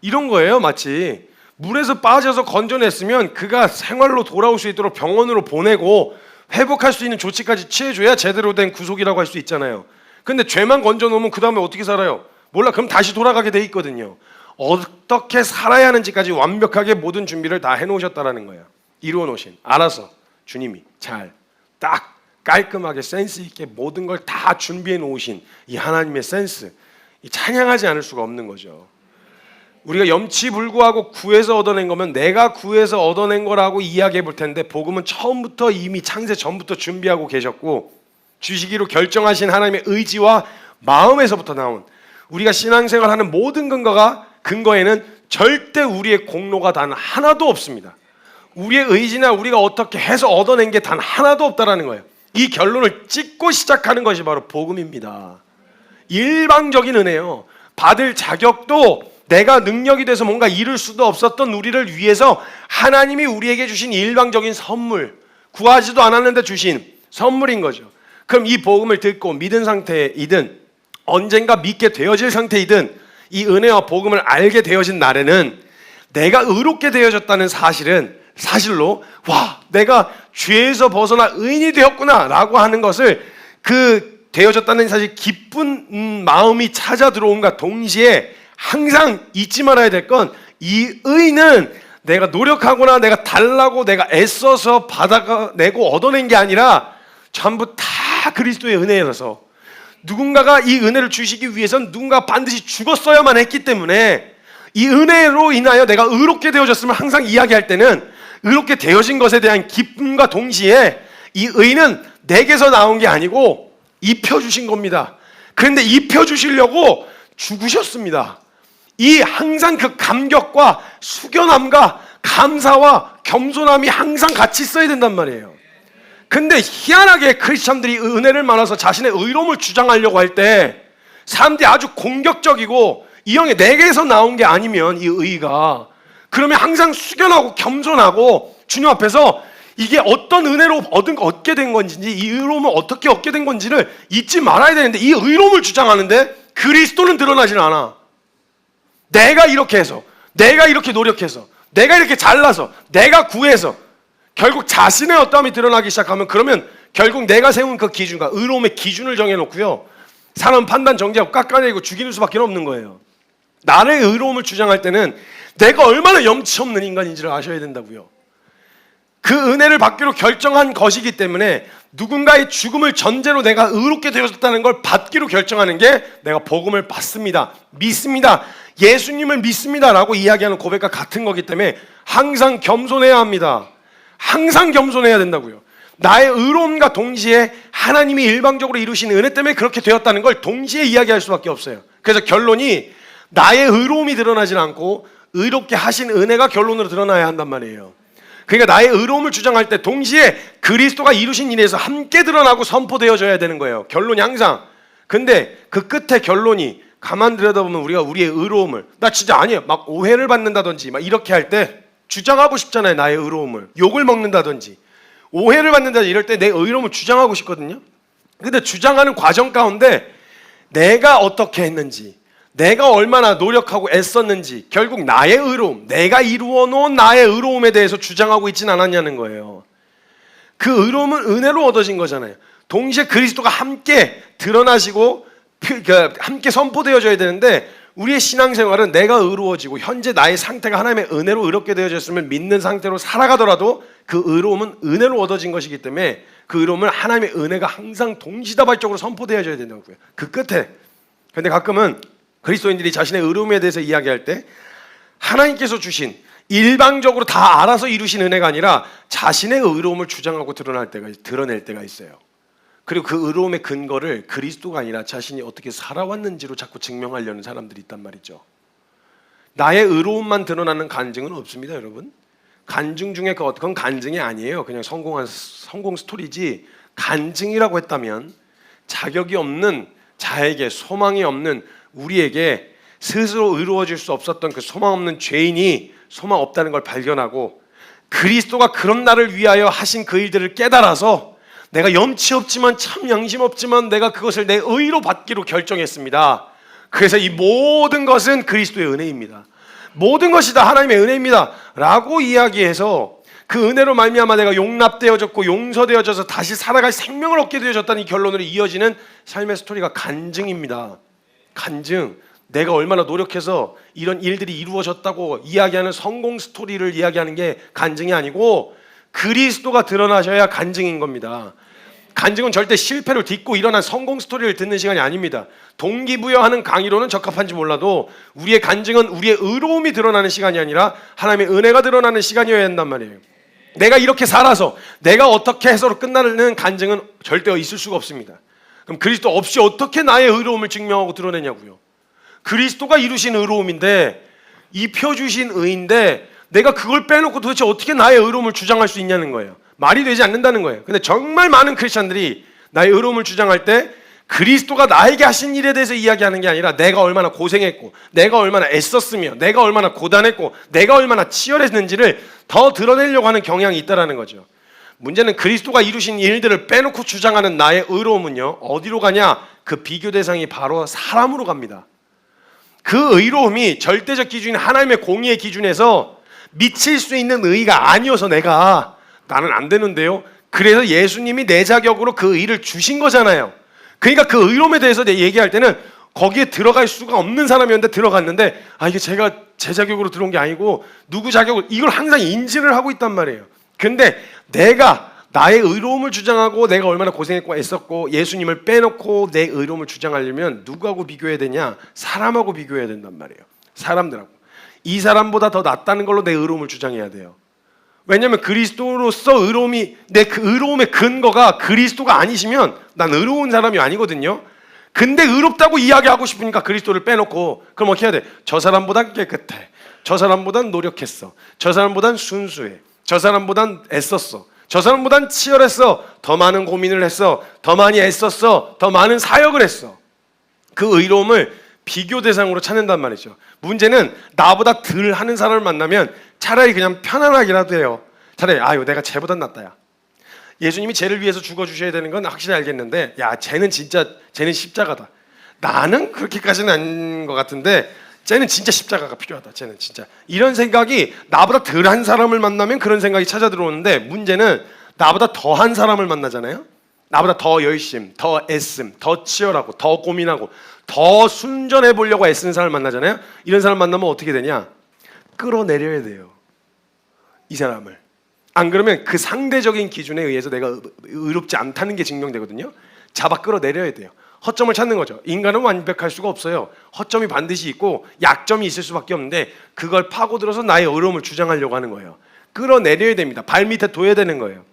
이런 거예요. 마치 물에서 빠져서 건져냈으면 그가 생활로 돌아올 수 있도록 병원으로 보내고 회복할 수 있는 조치까지 취해줘야 제대로 된 구속이라고 할 수 있잖아요. 근데 죄만 건져놓으면 그 다음에 어떻게 살아요? 몰라. 그럼 다시 돌아가게 돼 있거든요. 어떻게 살아야 하는지까지 완벽하게 모든 준비를 다 해놓으셨다라는 거예요. 이루어 놓으신, 알아서 주님이 잘 딱 깔끔하게 센스 있게 모든 걸 다 준비해 놓으신 이 하나님의 센스, 이 찬양하지 않을 수가 없는 거죠. 우리가 염치불구하고 구해서 얻어낸 거면 내가 구해서 얻어낸 거라고 이야기해 볼 텐데, 복음은 처음부터 이미 창세 전부터 준비하고 계셨고 주시기로 결정하신 하나님의 의지와 마음에서부터 나온, 우리가 신앙생활하는 모든 근거에는 절대 우리의 공로가 단 하나도 없습니다. 우리의 의지나 우리가 어떻게 해서 얻어낸 게 단 하나도 없다라는 거예요. 이 결론을 찍고 시작하는 것이 바로 복음입니다. 일방적인 은혜요. 받을 자격도 내가 능력이 돼서 뭔가 이룰 수도 없었던 우리를 위해서 하나님이 우리에게 주신 일방적인 선물, 구하지도 않았는데 주신 선물인 거죠. 그럼 이 복음을 듣고 믿은 상태이든 언젠가 믿게 되어질 상태이든 이 은혜와 복음을 알게 되어진 날에는 내가 의롭게 되어졌다는 사실로 와, 내가 죄에서 벗어나 의인이 되었구나 라고 하는 것을, 그 되어졌다는 사실 기쁜 마음이 찾아 들어옴과 동시에 항상 잊지 말아야 될 건, 이 의는 내가 노력하거나 내가 달라고 내가 애써서 받아내고 얻어낸 게 아니라 전부 다 그리스도의 은혜여서, 누군가가 이 은혜를 주시기 위해서는 누군가 반드시 죽었어야만 했기 때문에 이 은혜로 인하여 내가 의롭게 되어졌음을 항상 이야기할 때는 의롭게 되어진 것에 대한 기쁨과 동시에 이 의는 내게서 나온 게 아니고 입혀주신 겁니다. 그런데 입혀주시려고 죽으셨습니다. 이 항상 그 감격과 숙연함과 감사와 겸손함이 항상 같이 있어야 된단 말이에요. 근데 희한하게 크리스천들이 은혜를 만나서 자신의 의로움을 주장하려고 할 때 사람들이 아주 공격적이고, 이 형이 내게서 나온 게 아니면 이 의가, 그러면 항상 숙연하고 겸손하고 주님 앞에서 이게 어떤 은혜로 얻게 된 건지, 이 의로움을 어떻게 얻게 된 건지를 잊지 말아야 되는데, 이 의로움을 주장하는데 그리스도는 드러나질 않아. 내가 이렇게 해서, 내가 이렇게 노력해서, 내가 이렇게 잘나서, 내가 구해서, 결국 자신의 어떠함이 드러나기 시작하면, 그러면 결국 내가 세운 그 기준과 의로움의 기준을 정해놓고요, 사람 판단 정지하고 깎아내리고 죽이는 수밖에 없는 거예요. 나의 의로움을 주장할 때는 내가 얼마나 염치 없는 인간인지를 아셔야 된다고요. 그 은혜를 받기로 결정한 것이기 때문에 누군가의 죽음을 전제로 내가 의롭게 되어졌다는 걸 받기로 결정하는 게 내가 복음을 받습니다, 믿습니다, 예수님을 믿습니다 라고 이야기하는 고백과 같은 거기 때문에 항상 겸손해야 합니다. 항상 겸손해야 된다고요. 나의 의로움과 동시에 하나님이 일방적으로 이루신 은혜 때문에 그렇게 되었다는 걸 동시에 이야기할 수밖에 없어요. 그래서 결론이 나의 의로움이 드러나진 않고 의롭게 하신 은혜가 결론으로 드러나야 한단 말이에요. 그러니까 나의 의로움을 주장할 때 동시에 그리스도가 이루신 일에서 함께 드러나고 선포되어져야 되는 거예요. 결론이 항상. 근데 그 끝에 결론이 가만 들여다보면 우리가 우리의 의로움을, 나 진짜 아니에요, 막 오해를 받는다든지 막 이렇게 할 때 주장하고 싶잖아요. 나의 의로움을. 욕을 먹는다든지 오해를 받는다든지 이럴 때 내 의로움을 주장하고 싶거든요. 근데 주장하는 과정 가운데 내가 어떻게 했는지, 내가 얼마나 노력하고 애썼는지, 결국 나의 의로움, 내가 이루어 놓은 나의 의로움에 대해서 주장하고 있진 않았냐는 거예요. 그 의로움은 은혜로 얻어진 거잖아요. 동시에 그리스도가 함께 드러나시고 함께 선포되어져야 되는데, 우리의 신앙생활은 내가 의로워지고 현재 나의 상태가 하나님의 은혜로 의롭게 되어졌음을 믿는 상태로 살아가더라도 그 의로움은 은혜로 얻어진 것이기 때문에 그 의로움을 하나님의 은혜가 항상 동시다발적으로 선포되어져야 된다고요. 그 끝에. 그런데 가끔은 그리스도인들이 자신의 의로움에 대해서 이야기할 때 하나님께서 주신, 일방적으로 다 알아서 이루신 은혜가 아니라 자신의 의로움을 주장하고 드러낼 때가 있어요. 그리고 그 의로움의 근거를 그리스도가 아니라 자신이 어떻게 살아왔는지로 자꾸 증명하려는 사람들이 있단 말이죠. 나의 의로움만 드러나는 간증은 없습니다, 여러분. 간증 중에 그건 간증이 아니에요. 그냥 성공 스토리지. 간증이라고 했다면 자격이 없는 자에게, 소망이 없는 우리에게 스스로 의로워질 수 없었던 그 소망 없는 죄인이 소망 없다는 걸 발견하고, 그리스도가 그런 나를 위하여 하신 그 일들을 깨달아서 내가 염치 없지만 참 양심 없지만 내가 그것을 내 의로 받기로 결정했습니다. 그래서 이 모든 것은 그리스도의 은혜입니다. 모든 것이 다 하나님의 은혜입니다 라고 이야기해서 그 은혜로 말미암아 내가 용납되어졌고 용서되어져서 다시 살아갈 생명을 얻게 되어졌다는 이 결론으로 이어지는 삶의 스토리가 간증입니다. 간증. 내가 얼마나 노력해서 이런 일들이 이루어졌다고 이야기하는 성공 스토리를 이야기하는 게 간증이 아니고 그리스도가 드러나셔야 간증인 겁니다. 간증은 절대 실패를 딛고 일어난 성공 스토리를 듣는 시간이 아닙니다. 동기부여하는 강의로는 적합한지 몰라도 우리의 간증은 우리의 의로움이 드러나는 시간이 아니라 하나님의 은혜가 드러나는 시간이어야 한단 말이에요. 내가 이렇게 살아서 내가 어떻게 해서로 끝나는 간증은 절대 있을 수가 없습니다. 그럼 그리스도 없이 어떻게 나의 의로움을 증명하고 드러내냐고요. 그리스도가 이루신 의로움인데, 입혀주신 의인데 내가 그걸 빼놓고 도대체 어떻게 나의 의로움을 주장할 수 있냐는 거예요. 말이 되지 않는다는 거예요. 근데 정말 많은 크리스찬들이 나의 의로움을 주장할 때 그리스도가 나에게 하신 일에 대해서 이야기하는 게 아니라 내가 얼마나 고생했고, 내가 얼마나 애썼으며, 내가 얼마나 고단했고, 내가 얼마나 치열했는지를 더 드러내려고 하는 경향이 있다는 거죠. 문제는 그리스도가 이루신 일들을 빼놓고 주장하는 나의 의로움은요, 어디로 가냐? 그 비교 대상이 바로 사람으로 갑니다. 그 의로움이 절대적 기준인 하나님의 공의의 기준에서 미칠 수 있는 의의가 아니어서 나는 안 되는데요. 그래서 예수님이 내 자격으로 그 의를 주신 거잖아요. 그러니까 그 의로움에 대해서 얘기할 때는 거기에 들어갈 수가 없는 사람이었는데 들어갔는데, 이게 제가 제 자격으로 들어온 게 아니고 누구 자격으로, 이걸 항상 인지를 하고 있단 말이에요. 근데 내가 나의 의로움을 주장하고 내가 얼마나 고생했고 애썼고 예수님을 빼놓고 내 의로움을 주장하려면 누구하고 비교해야 되냐? 사람하고 비교해야 된단 말이에요. 사람들하고. 이 사람보다 더 낫다는 걸로 내 의로움을 주장해야 돼요. 왜냐하면 그리스도로서 의로움이, 내 그 의로움의 근거가 그리스도가 아니시면 난 의로운 사람이 아니거든요. 근데 의롭다고 이야기하고 싶으니까 그리스도를 빼놓고, 그럼 어떻게 해야 돼? 저 사람보단 깨끗해, 저 사람보단 노력했어, 저 사람보단 순수해, 저 사람보단 애썼어, 저 사람보단 치열했어, 더 많은 고민을 했어, 더 많이 애썼어, 더 많은 사역을 했어. 그 의로움을 비교 대상으로 찾는단 말이죠. 문제는 나보다 덜 하는 사람을 만나면 차라리 그냥 편안하기라도 해요. 차라리 내가 쟤보단 낫다. 야, 예수님이 쟤를 위해서 죽어주셔야 되는 건 확실히 알겠는데, 쟤는 십자가다. 나는 그렇게까지는 아닌 것 같은데 쟤는 진짜 십자가가 필요하다. 쟤는 진짜. 이런 생각이, 나보다 덜한 사람을 만나면 그런 생각이 찾아 들어오는데, 문제는 나보다 더한 사람을 만나잖아요. 나보다 더 열심, 더 애씀, 더 치열하고, 더 고민하고, 더 순전해 보려고 애쓰는 사람을 만나잖아요. 이런 사람 만나면 어떻게 되냐? 끌어내려야 돼요, 이 사람을. 안 그러면 그 상대적인 기준에 의해서 내가 의롭지 않다는 게 증명되거든요. 잡아 끌어내려야 돼요. 허점을 찾는 거죠. 인간은 완벽할 수가 없어요. 허점이 반드시 있고 약점이 있을 수밖에 없는데, 그걸 파고들어서 나의 의로움을 주장하려고 하는 거예요. 끌어내려야 됩니다. 발밑에 둬야 되는 거예요.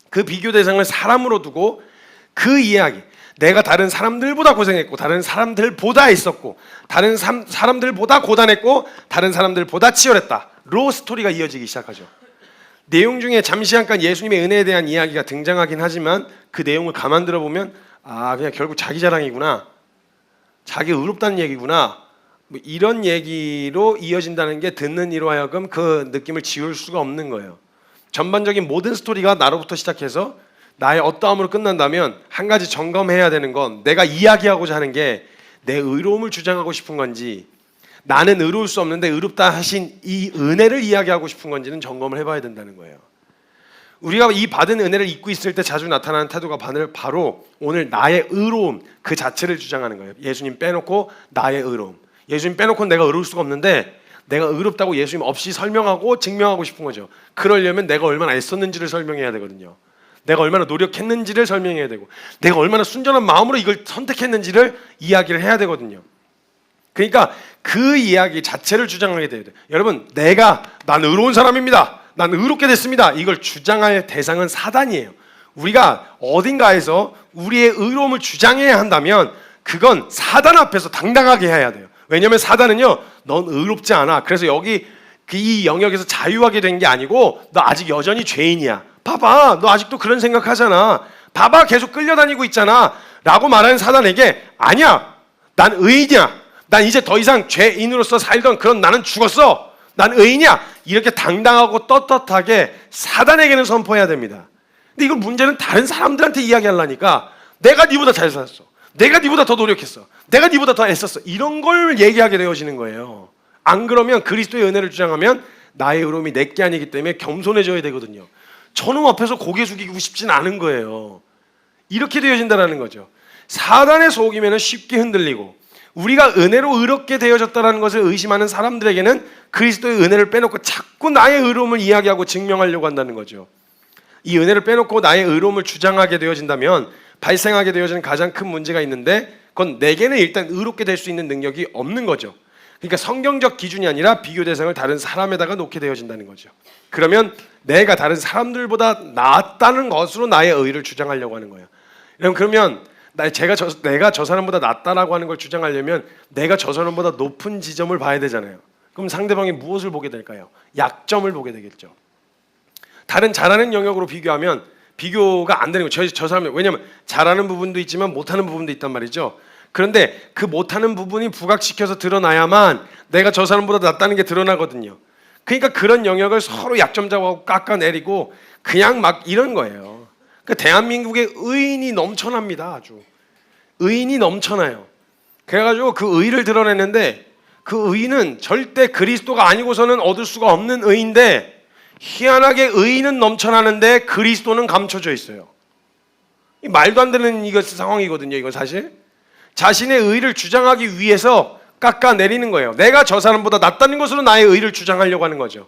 그 비교 대상을 사람으로 두고 그 이야기, 내가 다른 사람들보다 고생했고, 다른 사람들보다 있었고, 다른 사람들보다 고단했고, 다른 사람들보다 치열했다 로 스토리가 이어지기 시작하죠. 내용 중에 잠시 잠깐 예수님의 은혜에 대한 이야기가 등장하긴 하지만 그 내용을 가만 들어보면 그냥 결국 자기 자랑이구나, 자기 의롭다는 얘기구나, 뭐 이런 얘기로 이어진다는 게 듣는 이로 하여금 그 느낌을 지울 수가 없는 거예요. 전반적인 모든 스토리가 나로부터 시작해서 나의 어떠함으로 끝난다면 한 가지 점검해야 되는 건 내가 이야기하고자 하는 게 내 의로움을 주장하고 싶은 건지, 나는 의로울 수 없는데 의롭다 하신 이 은혜를 이야기하고 싶은 건지는 점검을 해봐야 된다는 거예요. 우리가 이 받은 은혜를 잊고 있을 때 자주 나타나는 태도가 바로 오늘 나의 의로움 그 자체를 주장하는 거예요. 예수님 빼놓고 나의 의로움. 예수님 빼놓고 내가 의로울 수가 없는데 내가 의롭다고 예수님 없이 설명하고 증명하고 싶은 거죠. 그러려면 내가 얼마나 애썼는지를 설명해야 되거든요. 내가 얼마나 노력했는지를 설명해야 되고, 내가 얼마나 순전한 마음으로 이걸 선택했는지를 이야기를 해야 되거든요. 그러니까 그 이야기 자체를 주장하게 돼야 돼요. 여러분, 난 의로운 사람입니다, 난 의롭게 됐습니다, 이걸 주장할 대상은 사단이에요. 우리가 어딘가에서 우리의 의로움을 주장해야 한다면 그건 사단 앞에서 당당하게 해야 돼요. 왜냐하면 사단은요, 넌 의롭지 않아, 그래서 여기 이 영역에서 자유하게 된 게 아니고 너 아직 여전히 죄인이야, 봐봐 너 아직도 그런 생각하잖아, 봐봐 계속 끌려다니고 있잖아 라고 말하는 사단에게, 아니야 난 의인이야, 난 이제 더 이상 죄인으로서 살던 그런 나는 죽었어, 난 의인이야, 이렇게 당당하고 떳떳하게 사단에게는 선포해야 됩니다. 근데 이걸 문제는 다른 사람들한테 이야기하려니까 내가 니보다 잘 살았어, 내가 니보다 더 노력했어, 내가 니보다 더 애썼어, 이런 걸 얘기하게 되어지는 거예요. 안 그러면 그리스도의 은혜를 주장하면 나의 의로움이 내게 아니기 때문에 겸손해져야 되거든요. 저놈 앞에서 고개 숙이고 싶진 않은 거예요. 이렇게 되어진다는 거죠. 사단의 속임에는 쉽게 흔들리고, 우리가 은혜로 의롭게 되어졌다는 것을 의심하는 사람들에게는 그리스도의 은혜를 빼놓고 자꾸 나의 의로움을 이야기하고 증명하려고 한다는 거죠. 이 은혜를 빼놓고 나의 의로움을 주장하게 되어진다면 발생하게 되어지는 가장 큰 문제가 있는데, 그건 내게는 일단 의롭게 될 수 있는 능력이 없는 거죠. 그러니까 성경적 기준이 아니라 비교 대상을 다른 사람에다가 놓게 되어진다는 거죠. 그러면 내가 다른 사람들보다 낫다는 것으로 나의 의를 주장하려고 하는 거예요. 그러면 내가 저 사람보다 낫다라고 하는 걸 주장하려면 내가 저 사람보다 높은 지점을 봐야 되잖아요. 그럼 상대방이 무엇을 보게 될까요? 약점을 보게 되겠죠. 다른 잘하는 영역으로 비교하면 비교가 안 되는 거예요. 저 사람이, 왜냐하면 잘하는 부분도 있지만 못하는 부분도 있단 말이죠. 그런데 그 못하는 부분이 부각시켜서 드러나야만 내가 저 사람보다 낫다는 게 드러나거든요. 그러니까 그런 영역을 서로 약점 잡아서 깎아내리고 그냥 막 이런 거예요. 그러니까 대한민국에 의인이 넘쳐납니다. 아주 의인이 넘쳐나요. 그래가지고 그 의를 드러내는데 그 의는 절대 그리스도가 아니고서는 얻을 수가 없는 의인데, 희한하게 의인은 넘쳐나는데 그리스도는 감춰져 있어요. 이 말도 안 되는 상황이거든요. 이건 사실 자신의 의를 주장하기 위해서 깎아내리는 거예요. 내가 저 사람보다 낫다는 것으로 나의 의를 주장하려고 하는 거죠.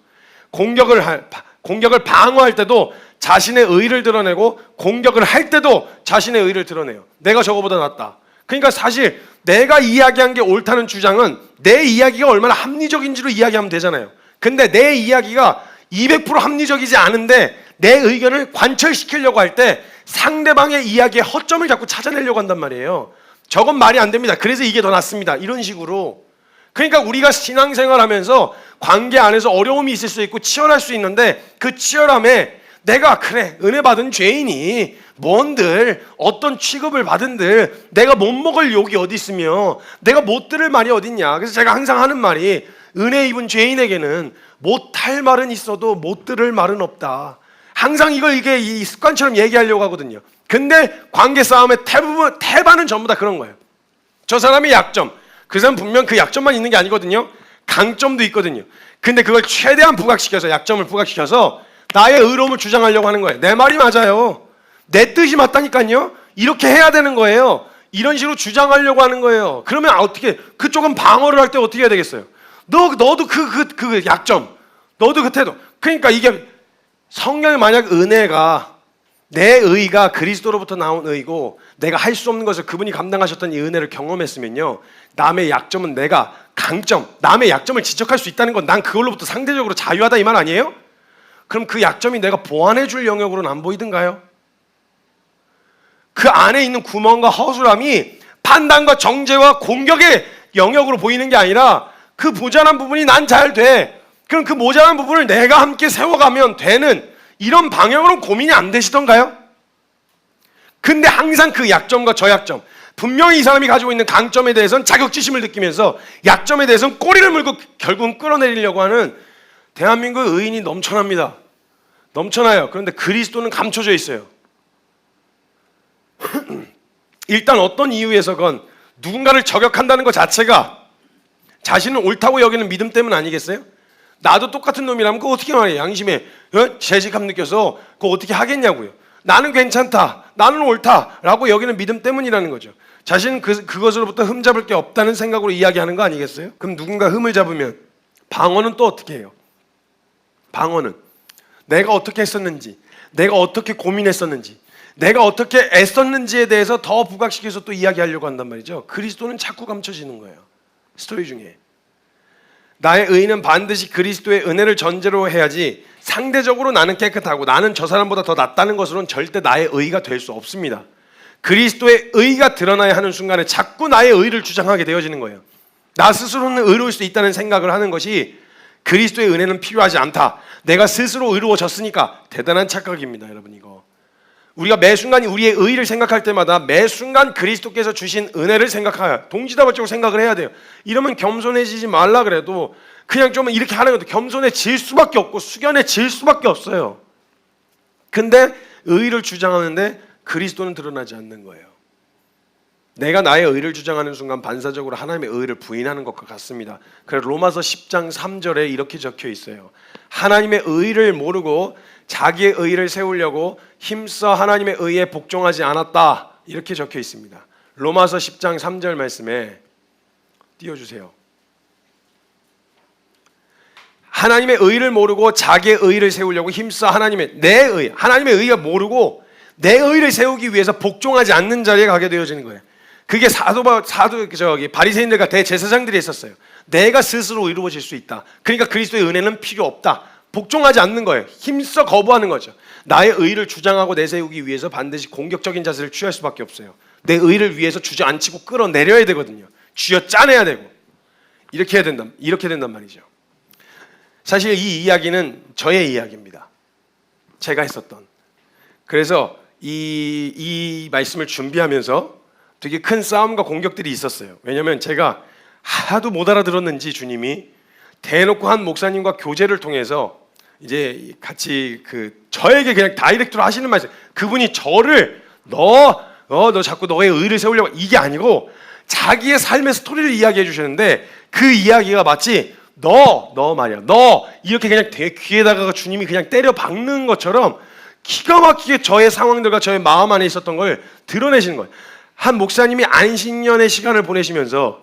공격을 방어할 때도 자신의 의를 드러내고, 공격을 할 때도 자신의 의를 드러내요. 내가 저거보다 낫다. 그러니까 사실 내가 이야기한 게 옳다는 주장은 내 이야기가 얼마나 합리적인지로 이야기하면 되잖아요. 근데 내 이야기가 200% 합리적이지 않은데 내 의견을 관철시키려고 할 때 상대방의 이야기의 허점을 자꾸 찾아내려고 한단 말이에요. 저건 말이 안 됩니다, 그래서 이게 더 낫습니다, 이런 식으로. 그러니까 우리가 신앙생활하면서 관계 안에서 어려움이 있을 수 있고 치열할 수 있는데, 그 치열함에 내가 그래 은혜 받은 죄인이 뭔들 어떤 취급을 받은들 내가 못 먹을 욕이 어디 있으며 내가 못 들을 말이 어딨냐. 그래서 제가 항상 하는 말이, 은혜 입은 죄인에게는 못할 말은 있어도 못 들을 말은 없다. 항상 이게 이 습관처럼 얘기하려고 하거든요. 근데 관계 싸움의 태반은 전부 다 그런 거예요. 저 사람의 약점, 그 사람 분명 그 약점만 있는 게 아니거든요. 강점도 있거든요. 근데 그걸 최대한 부각시켜서, 약점을 부각시켜서 나의 의로움을 주장하려고 하는 거예요. 내 말이 맞아요, 내 뜻이 맞다니까요, 이렇게 해야 되는 거예요, 이런 식으로 주장하려고 하는 거예요. 그러면 어떻게, 그쪽은 방어를 할 때 어떻게 해야 되겠어요? 너도 그 약점, 너도 그 태도. 그러니까 이게 성경에 만약 은혜가, 내 의가 그리스도로부터 나온 의고 내가 할 수 없는 것을 그분이 감당하셨던 이 은혜를 경험했으면요, 남의 약점은 내가 강점, 남의 약점을 지적할 수 있다는 건 난 그걸로부터 상대적으로 자유하다 이 말 아니에요? 그럼 그 약점이 내가 보완해 줄 영역으로는 안 보이던가요? 그 안에 있는 구멍과 허술함이 판단과 정죄와 공격의 영역으로 보이는 게 아니라 그 모자란 부분이 난 잘 돼, 그럼 그 모자란 부분을 내가 함께 세워가면 되는 이런 방향으로 고민이 안 되시던가요? 근데 항상 그 약점과 저약점, 분명히 이 사람이 가지고 있는 강점에 대해서는 자격지심을 느끼면서 약점에 대해서는 꼬리를 물고 결국은 끌어내리려고 하는 대한민국의 의인이 넘쳐납니다. 넘쳐나요. 그런데 그리스도는 감춰져 있어요. 일단 어떤 이유에서건 누군가를 저격한다는 것 자체가 자신은 옳다고 여기는 믿음 때문 아니겠어요? 나도 똑같은 놈이라면 그거 어떻게 말해? 양심에 죄책감 느껴서 그거 어떻게 하겠냐고요. 나는 괜찮다, 나는 옳다 라고 여기는 믿음 때문이라는 거죠. 자신은 그것으로부터 흠잡을 게 없다는 생각으로 이야기하는 거 아니겠어요? 그럼 누군가 흠을 잡으면 방어는 또 어떻게 해요? 방어는 내가 어떻게 했었는지, 내가 어떻게 고민했었는지, 내가 어떻게 애썼는지에 대해서 더 부각시켜서 또 이야기하려고 한단 말이죠. 그리스도는 자꾸 감춰지는 거예요. 스토리 중에 나의 의는 반드시 그리스도의 은혜를 전제로 해야지 상대적으로 나는 깨끗하고 나는 저 사람보다 더 낫다는 것으로는 절대 나의 의가 될 수 없습니다. 그리스도의 의가 드러나야 하는 순간에 자꾸 나의 의를 주장하게 되어지는 거예요. 나 스스로는 의로울 수 있다는 생각을 하는 것이 그리스도의 은혜는 필요하지 않다. 내가 스스로 의로워졌으니까 대단한 착각입니다. 여러분, 이거 우리가 매 순간 우리의 의를 생각할 때마다 매 순간 그리스도께서 주신 은혜를 생각해야, 동지다발적으로 생각을 해야 돼요. 이러면 겸손해지지 말라 그래도 그냥 좀 이렇게 하는 것도 겸손해질 수밖에 없고 숙연해질 수밖에 없어요. 근데 의를 주장하는데 그리스도는 드러나지 않는 거예요. 내가 나의 의를 주장하는 순간 반사적으로 하나님의 의를 부인하는 것과 같습니다. 그래서 로마서 10장 3절에 이렇게 적혀 있어요. 하나님의 의를 모르고 자기의 의를 세우려고 힘써 하나님의 의에 복종하지 않았다, 이렇게 적혀 있습니다. 로마서 10장 3절 말씀에 띄워주세요. 하나님의 의를 모르고 자기의 의를 세우려고 힘써 하나님의 의가 모르고 내 의를 세우기 위해서 복종하지 않는 자리에 가게 되어지는 거예요. 그게 바리새인들과 대제사장들이 했었어요. 내가 스스로 의로워질 수 있다. 그러니까 그리스도의 은혜는 필요 없다. 복종하지 않는 거예요. 힘써 거부하는 거죠. 나의 의를 주장하고 내세우기 위해서 반드시 공격적인 자세를 취할 수밖에 없어요. 내 의를 위해서 주저앉히고 끌어내려야 되거든요. 쥐어 짜내야 되고 이렇게 된단 말이죠. 사실 이 이야기는 저의 이야기입니다. 제가 했었던. 그래서 이 말씀을 준비하면서 되게 큰 싸움과 공격들이 있었어요. 왜냐하면 제가 하도 못 알아들었는지 주님이 대놓고 한 목사님과 교제를 통해서 이제 같이 저에게 그냥 다이렉트로 하시는 말씀, 그분이 저를 너 자꾸 너의 의를 세우려고, 이게 아니고 자기의 삶의 스토리를 이야기해 주셨는데 그 이야기가 마치 너 말이야, 너 이렇게 그냥 되게 귀에다가 주님이 그냥 때려 박는 것처럼 기가 막히게 저의 상황들과 저의 마음 안에 있었던 걸 드러내시는 거예요. 한 목사님이 안식년의 시간을 보내시면서,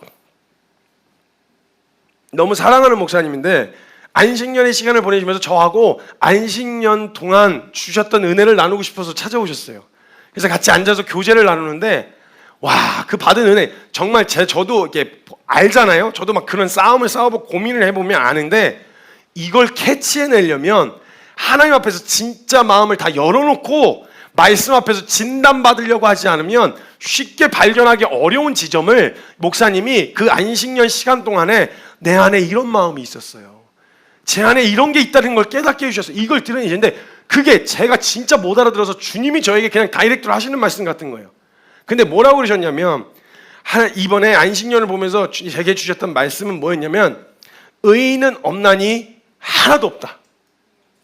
너무 사랑하는 목사님인데 안식년의 시간을 보내시면서 저하고 안식년 동안 주셨던 은혜를 나누고 싶어서 찾아오셨어요. 그래서 같이 앉아서 교제를 나누는데, 와, 그 받은 은혜 정말 저도 이렇게 알잖아요. 저도 막 그런 싸움을 싸워보고 고민을 해보면 아는데, 이걸 캐치해내려면 하나님 앞에서 진짜 마음을 다 열어놓고 말씀 앞에서 진단받으려고 하지 않으면 쉽게 발견하기 어려운 지점을 목사님이 그 안식년 시간 동안에 내 안에 이런 마음이 있었어요, 제 안에 이런 게 있다는 걸 깨닫게 해주셨어요. 이걸 드러내시는데 그게 제가 진짜 못 알아들어서 주님이 저에게 그냥 다이렉트로 하시는 말씀 같은 거예요. 근데 뭐라고 그러셨냐면, 이번에 안식년을 보면서 제게 주셨던 말씀은 뭐였냐면, 의인은 없나니 하나도 없다.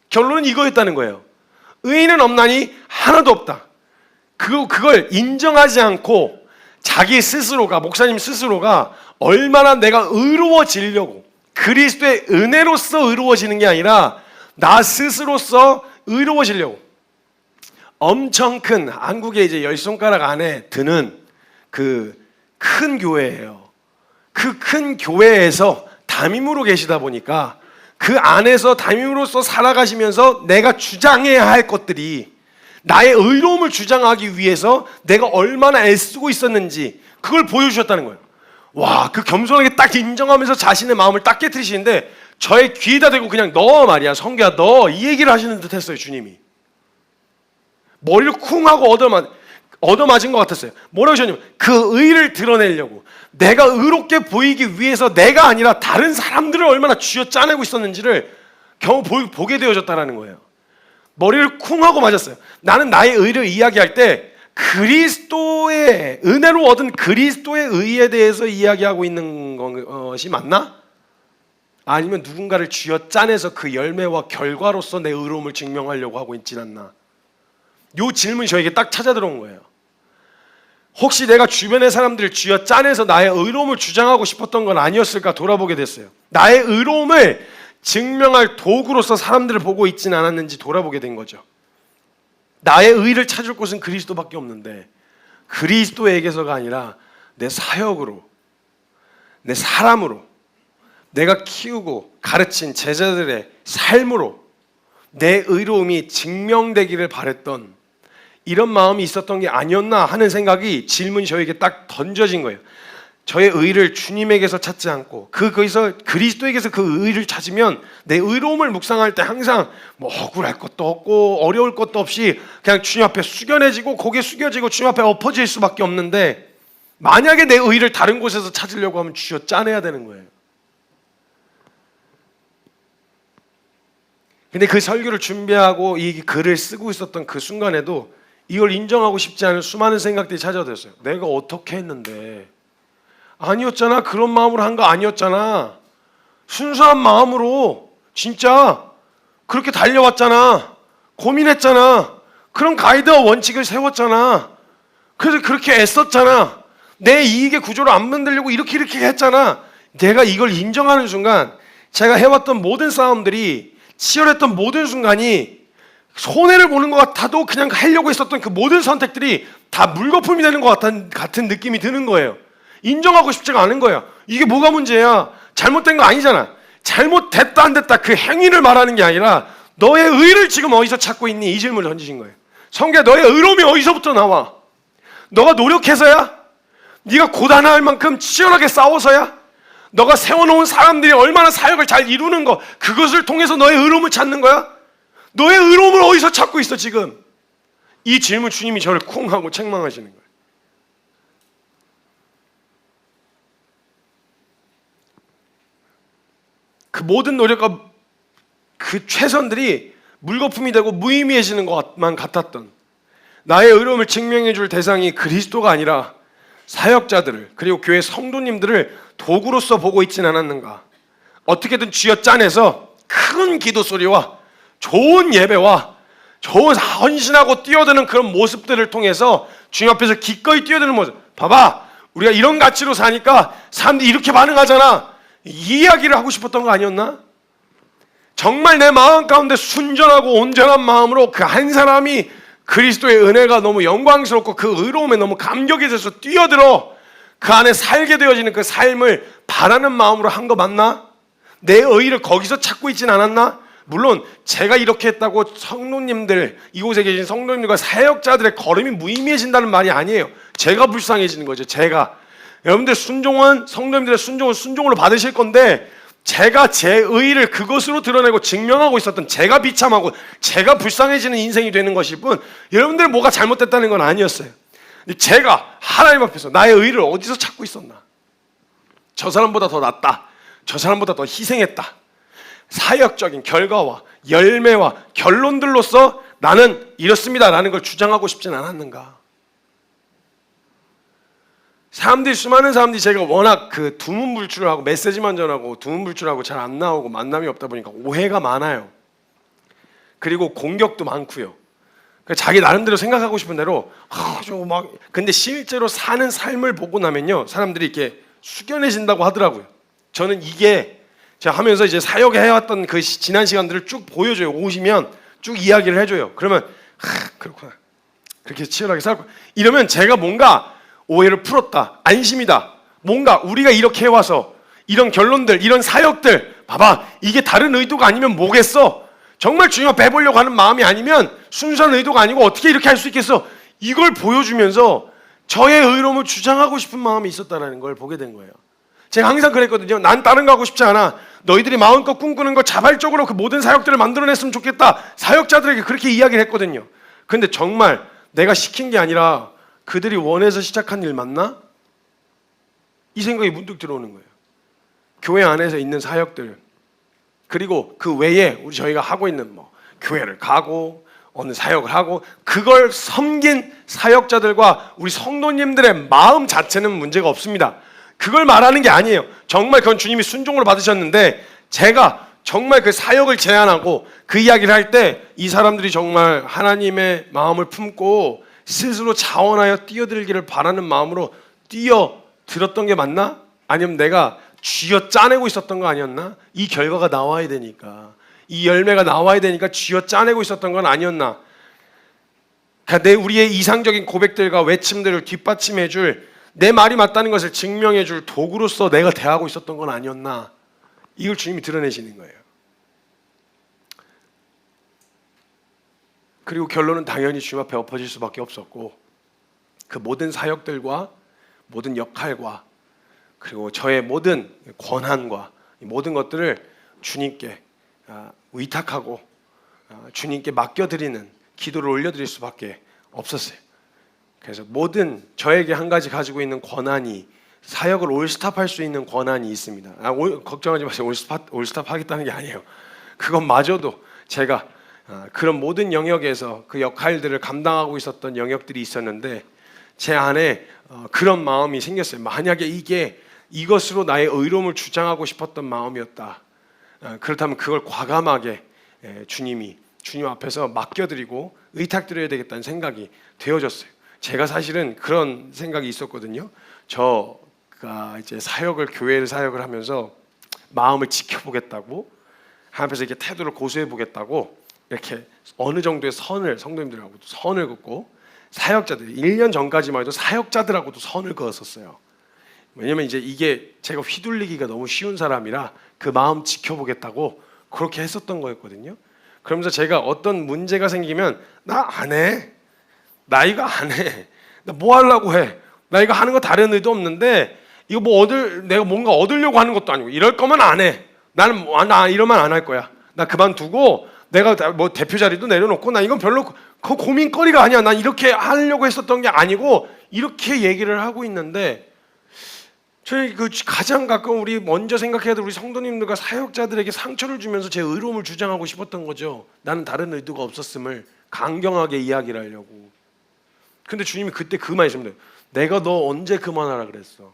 결론은 이거였다는 거예요. 의인은 없나니 하나도 없다. 그걸 인정하지 않고 자기 스스로가, 목사님 스스로가 얼마나 내가 의로워지려고, 그리스도의 은혜로서 의로워지는 게 아니라 나 스스로서 의로워지려고, 엄청 큰, 한국의 이제 10손가락 안에 드는 그 큰 교회예요. 그 큰 교회에서 담임으로 계시다 보니까 그 안에서 담임으로서 살아가시면서 내가 주장해야 할 것들이, 나의 의로움을 주장하기 위해서 내가 얼마나 애쓰고 있었는지 그걸 보여주셨다는 거예요. 와, 그 겸손하게 딱 인정하면서 자신의 마음을 딱 깨트리시는데 저의 귀에다 대고 그냥 너 말이야, 성규야, 너, 이 얘기를 하시는 듯 했어요. 주님이 머리를 쿵 하고 얻어맞은 것 같았어요. 뭐라고 하셨냐면, 그 의를 드러내려고, 내가 의롭게 보이기 위해서 내가 아니라 다른 사람들을 얼마나 쥐어 짜내고 있었는지를 겨우 보게 되어졌다는 거예요. 머리를 쿵 하고 맞았어요. 나는 나의 의를 이야기할 때 그리스도의 은혜로 얻은 그리스도의 의에 대해서 이야기하고 있는 것이 맞나? 아니면 누군가를 쥐어 짜내서 그 열매와 결과로서 내 의로움을 증명하려고 하고 있진 않나? 이 질문이 저에게 딱 찾아 들어온 거예요. 혹시 내가 주변의 사람들을 쥐어 짜내서 나의 의로움을 주장하고 싶었던 건 아니었을까 돌아보게 됐어요. 나의 의로움을 증명할 도구로서 사람들을 보고 있진 않았는지 돌아보게 된 거죠. 나의 의를 찾을 곳은 그리스도밖에 없는데 그리스도에게서가 아니라 내 사역으로, 내 사람으로, 내가 키우고 가르친 제자들의 삶으로 내 의로움이 증명되기를 바랬던 이런 마음이 있었던 게 아니었나 하는 생각이 질문이 저에게 딱 던져진 거예요. 저의 의를 주님에게서 찾지 않고 거기서 그리스도에게서 그 의를 찾으면 내 의로움을 묵상할 때 항상 뭐 억울할 것도 없고 어려울 것도 없이 그냥 주님 앞에 숙연해지고 고개 숙여지고 주님 앞에 엎어질 수밖에 없는데, 만약에 내 의를 다른 곳에서 찾으려고 하면 쥐어 짜내야 되는 거예요. 근데 그 설교를 준비하고 이 글을 쓰고 있었던 그 순간에도 이걸 인정하고 싶지 않은 수많은 생각들이 찾아들었어요. 내가 어떻게 했는데? 아니었잖아. 그런 마음으로 한 거 아니었잖아. 순수한 마음으로 진짜 그렇게 달려왔잖아. 고민했잖아. 그런 가이드와 원칙을 세웠잖아. 그래서 그렇게 애썼잖아. 내 이익의 구조를 안 만들려고 이렇게 했잖아. 내가 이걸 인정하는 순간 제가 해왔던 모든 싸움들이, 치열했던 모든 순간이 손해를 보는 것 같아도 그냥 하려고 했었던 그 모든 선택들이 다 물거품이 되는 것 같은 느낌이 드는 거예요. 인정하고 싶지가 않은 거예요. 이게 뭐가 문제야? 잘못된 거 아니잖아. 잘못됐다 안 됐다 그 행위를 말하는 게 아니라 너의 의를 지금 어디서 찾고 있니? 이 질문을 던지신 거예요. 성경에 너의 의로움이 어디서부터 나와? 너가 노력해서야? 네가 고단할 만큼 치열하게 싸워서야? 너가 세워놓은 사람들이 얼마나 사역을 잘 이루는 거, 그것을 통해서 너의 의로움을 찾는 거야? 너의 의로움을 어디서 찾고 있어 지금? 이 질문 주님이 저를 쿵 하고 책망하시는 거예요. 그 모든 노력과 그 최선들이 물거품이 되고 무의미해지는 것만 같았던 나의 의로움을 증명해 줄 대상이 그리스도가 아니라 사역자들을, 그리고 교회 성도님들을 도구로서 보고 있진 않았는가? 어떻게든 쥐어 짜내서 큰 기도 소리와 좋은 예배와 좋은 헌신하고 뛰어드는 그런 모습들을 통해서 주님 앞에서 기꺼이 뛰어드는 모습, 봐봐 우리가 이런 가치로 사니까 사람들이 이렇게 반응하잖아, 이 이야기를 하고 싶었던 거 아니었나? 정말 내 마음 가운데 순전하고 온전한 마음으로 그 한 사람이 그리스도의 은혜가 너무 영광스럽고 그 의로움에 너무 감격이 돼서 뛰어들어 그 안에 살게 되어지는 그 삶을 바라는 마음으로 한 거 맞나? 내 의의를 거기서 찾고 있진 않았나? 물론 제가 이렇게 했다고 성도님들, 이곳에 계신 성도님들과 사역자들의 걸음이 무의미해진다는 말이 아니에요. 제가 불쌍해지는 거죠. 제가 여러분들 순종은, 성도님들의 순종은 순종으로 받으실 건데, 제가 제 의의를 그것으로 드러내고 증명하고 있었던 제가 비참하고 제가 불쌍해지는 인생이 되는 것일 뿐, 여러분들 뭐가 잘못됐다는 건 아니었어요. 제가 하나님 앞에서 나의 의의를 어디서 찾고 있었나? 저 사람보다 더 낫다, 저 사람보다 더 희생했다, 사역적인 결과와 열매와 결론들로서 나는 이렇습니다 라는 걸 주장하고 싶진 않았는가? 수많은 사람들이 제가 워낙 그 두문불출을 하고 메시지만 전하고 두문불출하고 잘 안 나오고 만남이 없다 보니까 오해가 많아요. 그리고 공격도 많고요. 자기 나름대로 생각하고 싶은 대로 근데 실제로 사는 삶을 보고 나면요, 사람들이 이렇게 숙연해진다고 하더라고요. 저는 이게 제가 하면서 이제 사역해왔던 그 지난 시간들을 쭉 보여줘요. 오시면 쭉 이야기를 해줘요. 그러면 그렇구나, 그렇게 치열하게 살고, 이러면 제가 뭔가 오해를 풀었다, 안심이다, 뭔가 우리가 이렇게 해와서 이런 결론들, 이런 사역들, 봐봐 이게 다른 의도가 아니면 뭐겠어? 정말 주님 앞에 해보려고 하는 마음이 아니면 순수한 의도가 아니고 어떻게 이렇게 할 수 있겠어? 이걸 보여주면서 저의 의로움을 주장하고 싶은 마음이 있었다는 걸 보게 된 거예요. 제가 항상 그랬거든요. 난 다른 거 하고 싶지 않아. 너희들이 마음껏 꿈꾸는 거 자발적으로 그 모든 사역들을 만들어냈으면 좋겠다. 사역자들에게 그렇게 이야기를 했거든요. 근데 정말 내가 시킨 게 아니라 그들이 원해서 시작한 일 맞나? 이 생각이 문득 들어오는 거예요. 교회 안에서 있는 사역들, 그리고 그 외에 저희가 하고 있는 교회를 가고 어느 사역을 하고 그걸 섬긴 사역자들과 우리 성도님들의 마음 자체는 문제가 없습니다. 그걸 말하는 게 아니에요. 정말 그건 주님이 순종으로 받으셨는데 제가 정말 그 사역을 제안하고 그 이야기를 할 때 이 사람들이 정말 하나님의 마음을 품고 스스로 자원하여 뛰어들기를 바라는 마음으로 뛰어들었던 게 맞나? 아니면 내가 쥐어 짜내고 있었던 거 아니었나? 이 결과가 나와야 되니까, 이 열매가 나와야 되니까 쥐어 짜내고 있었던 건 아니었나? 그러니까 우리의 이상적인 고백들과 외침들을 뒷받침해줄, 내 말이 맞다는 것을 증명해줄 도구로서 내가 대하고 있었던 건 아니었나? 이걸 주님이 드러내시는 거예요. 그리고 결론은 당연히 주님 앞에 엎어질 수밖에 없었고, 그 모든 사역들과 모든 역할과 그리고 저의 모든 권한과 이 모든 것들을 주님께 위탁하고 주님께 맡겨드리는 기도를 올려드릴 수밖에 없었어요. 그래서 모든 저에게 한 가지 가지고 있는 권한이 사역을 올스탑할 수 있는 권한이 있습니다. 걱정하지 마세요. 올스탑 하겠다는 게 아니에요. 그것마저도 제가 그런 모든 영역에서 그 역할들을 감당하고 있었던 영역들이 있었는데 제 안에 그런 마음이 생겼어요. 만약에 이것으로 나의 의로움을 주장하고 싶었던 마음이었다. 그렇다면 그걸 과감하게 주님 앞에서 맡겨드리고 의탁드려야 되겠다는 생각이 되어졌어요. 제가 사실은 그런 생각이 있었거든요. 저가 이제 교회 사역을 하면서 마음을 지켜보겠다고, 하나님께서 이렇게 태도를 고수해 보겠다고 이렇게 어느 정도의 성도님들하고도 선을 긋고, 사역자들 1년 전까지만 해도 사역자들하고도 선을 그었었어요. 왜냐면 이제 이게 제가 휘둘리기가 너무 쉬운 사람이라 그 마음 지켜보겠다고 그렇게 했었던 거였거든요. 그러면서 제가 어떤 문제가 생기면 나 안 해. 나 이거 안 해. 나 뭐 하려고 해. 나 이거 하는 거 다른 의도 없는데 이거 내가 뭔가 얻으려고 하는 것도 아니고 이럴 거면 안 해. 나 이러면 안 할 거야. 나 그만두고 내가 뭐 대표 자리도 내려놓고 나 이건 별로 그 고민거리가 아니야. 난 이렇게 하려고 했었던 게 아니고 이렇게 얘기를 하고 있는데 저희 그 가장 가까운 우리 먼저 생각해야 될 우리 성도님들과 사역자들에게 상처를 주면서 제 의로움을 주장하고 싶었던 거죠. 나는 다른 의도가 없었음을 강경하게 이야기를 하려고. 근데 주님이 그때 그 말씀을 내가 너 언제 그만하라 그랬어.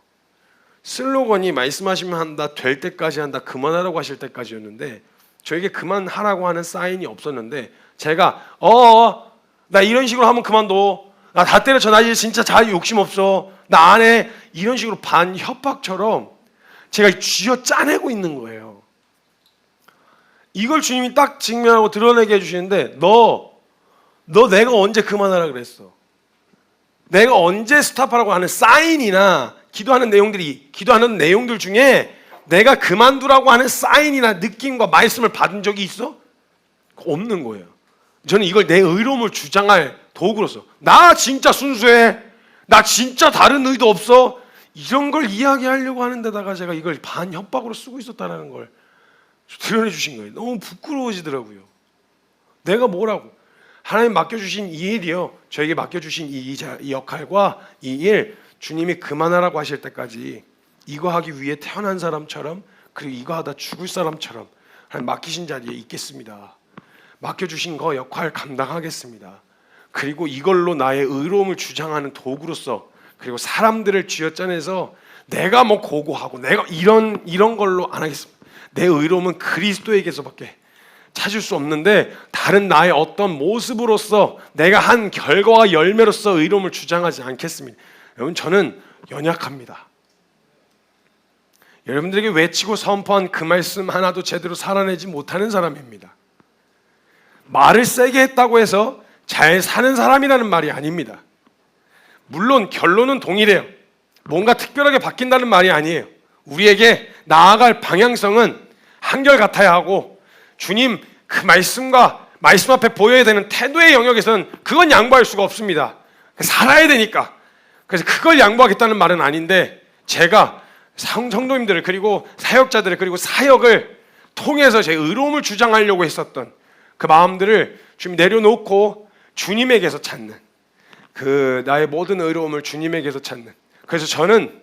슬로건이 말씀하시면 한다, 될 때까지 한다, 그만하라고 하실 때까지였는데 저에게 그만하라고 하는 사인이 없었는데 제가 나 이런 식으로 하면 그만둬. 나 다 때려쳐. 나 이제 진짜 자유 욕심 없어. 나 안 해. 이런 식으로 반협박처럼 제가 쥐어 짜내고 있는 거예요. 이걸 주님이 딱 직면하고 드러내게 해주시는데 너 내가 언제 그만하라 그랬어. 내가 언제 스탑하라고 하는 사인이나 기도하는 내용들 중에 내가 그만두라고 하는 사인이나 느낌과 말씀을 받은 적이 있어? 없는 거예요. 저는 이걸 내 의로움을 주장할 도구로서 나 진짜 순수해. 나 진짜 다른 의도 없어. 이런 걸 이야기하려고 하는 데다가 제가 이걸 반협박으로 쓰고 있었다는 걸 드러내 주신 거예요. 너무 부끄러워지더라고요. 내가 뭐라고. 하나님 맡겨주신 이 일이요. 저에게 맡겨주신 이 역할과 이 일 주님이 그만하라고 하실 때까지 이거 하기 위해 태어난 사람처럼 그리고 이거 하다 죽을 사람처럼 하나님 맡기신 자리에 있겠습니다. 맡겨주신 거 역할 감당하겠습니다. 그리고 이걸로 나의 의로움을 주장하는 도구로서 그리고 사람들을 쥐어짜내서 내가 뭐 고고하고 내가 이런 걸로 안 하겠습니다. 내 의로움은 그리스도에게서밖에 찾을 수 없는데 다른 나의 어떤 모습으로서 내가 한 결과와 열매로서 의로움을 주장하지 않겠습니다. 여러분 저는 연약합니다. 여러분들에게 외치고 선포한 그 말씀 하나도 제대로 살아내지 못하는 사람입니다. 말을 세게 했다고 해서 잘 사는 사람이라는 말이 아닙니다. 물론 결론은 동일해요. 뭔가 특별하게 바뀐다는 말이 아니에요. 우리에게 나아갈 방향성은 한결같아야 하고 주님 그 말씀과 말씀 앞에 보여야 되는 태도의 영역에서는 그건 양보할 수가 없습니다. 살아야 되니까. 그래서 그걸 양보하겠다는 말은 아닌데 제가 성도님들을 그리고 사역자들을 그리고 사역을 통해서 제 의로움을 주장하려고 했었던 그 마음들을 주님 내려놓고 주님에게서 찾는 그 나의 모든 의로움을 주님에게서 찾는. 그래서 저는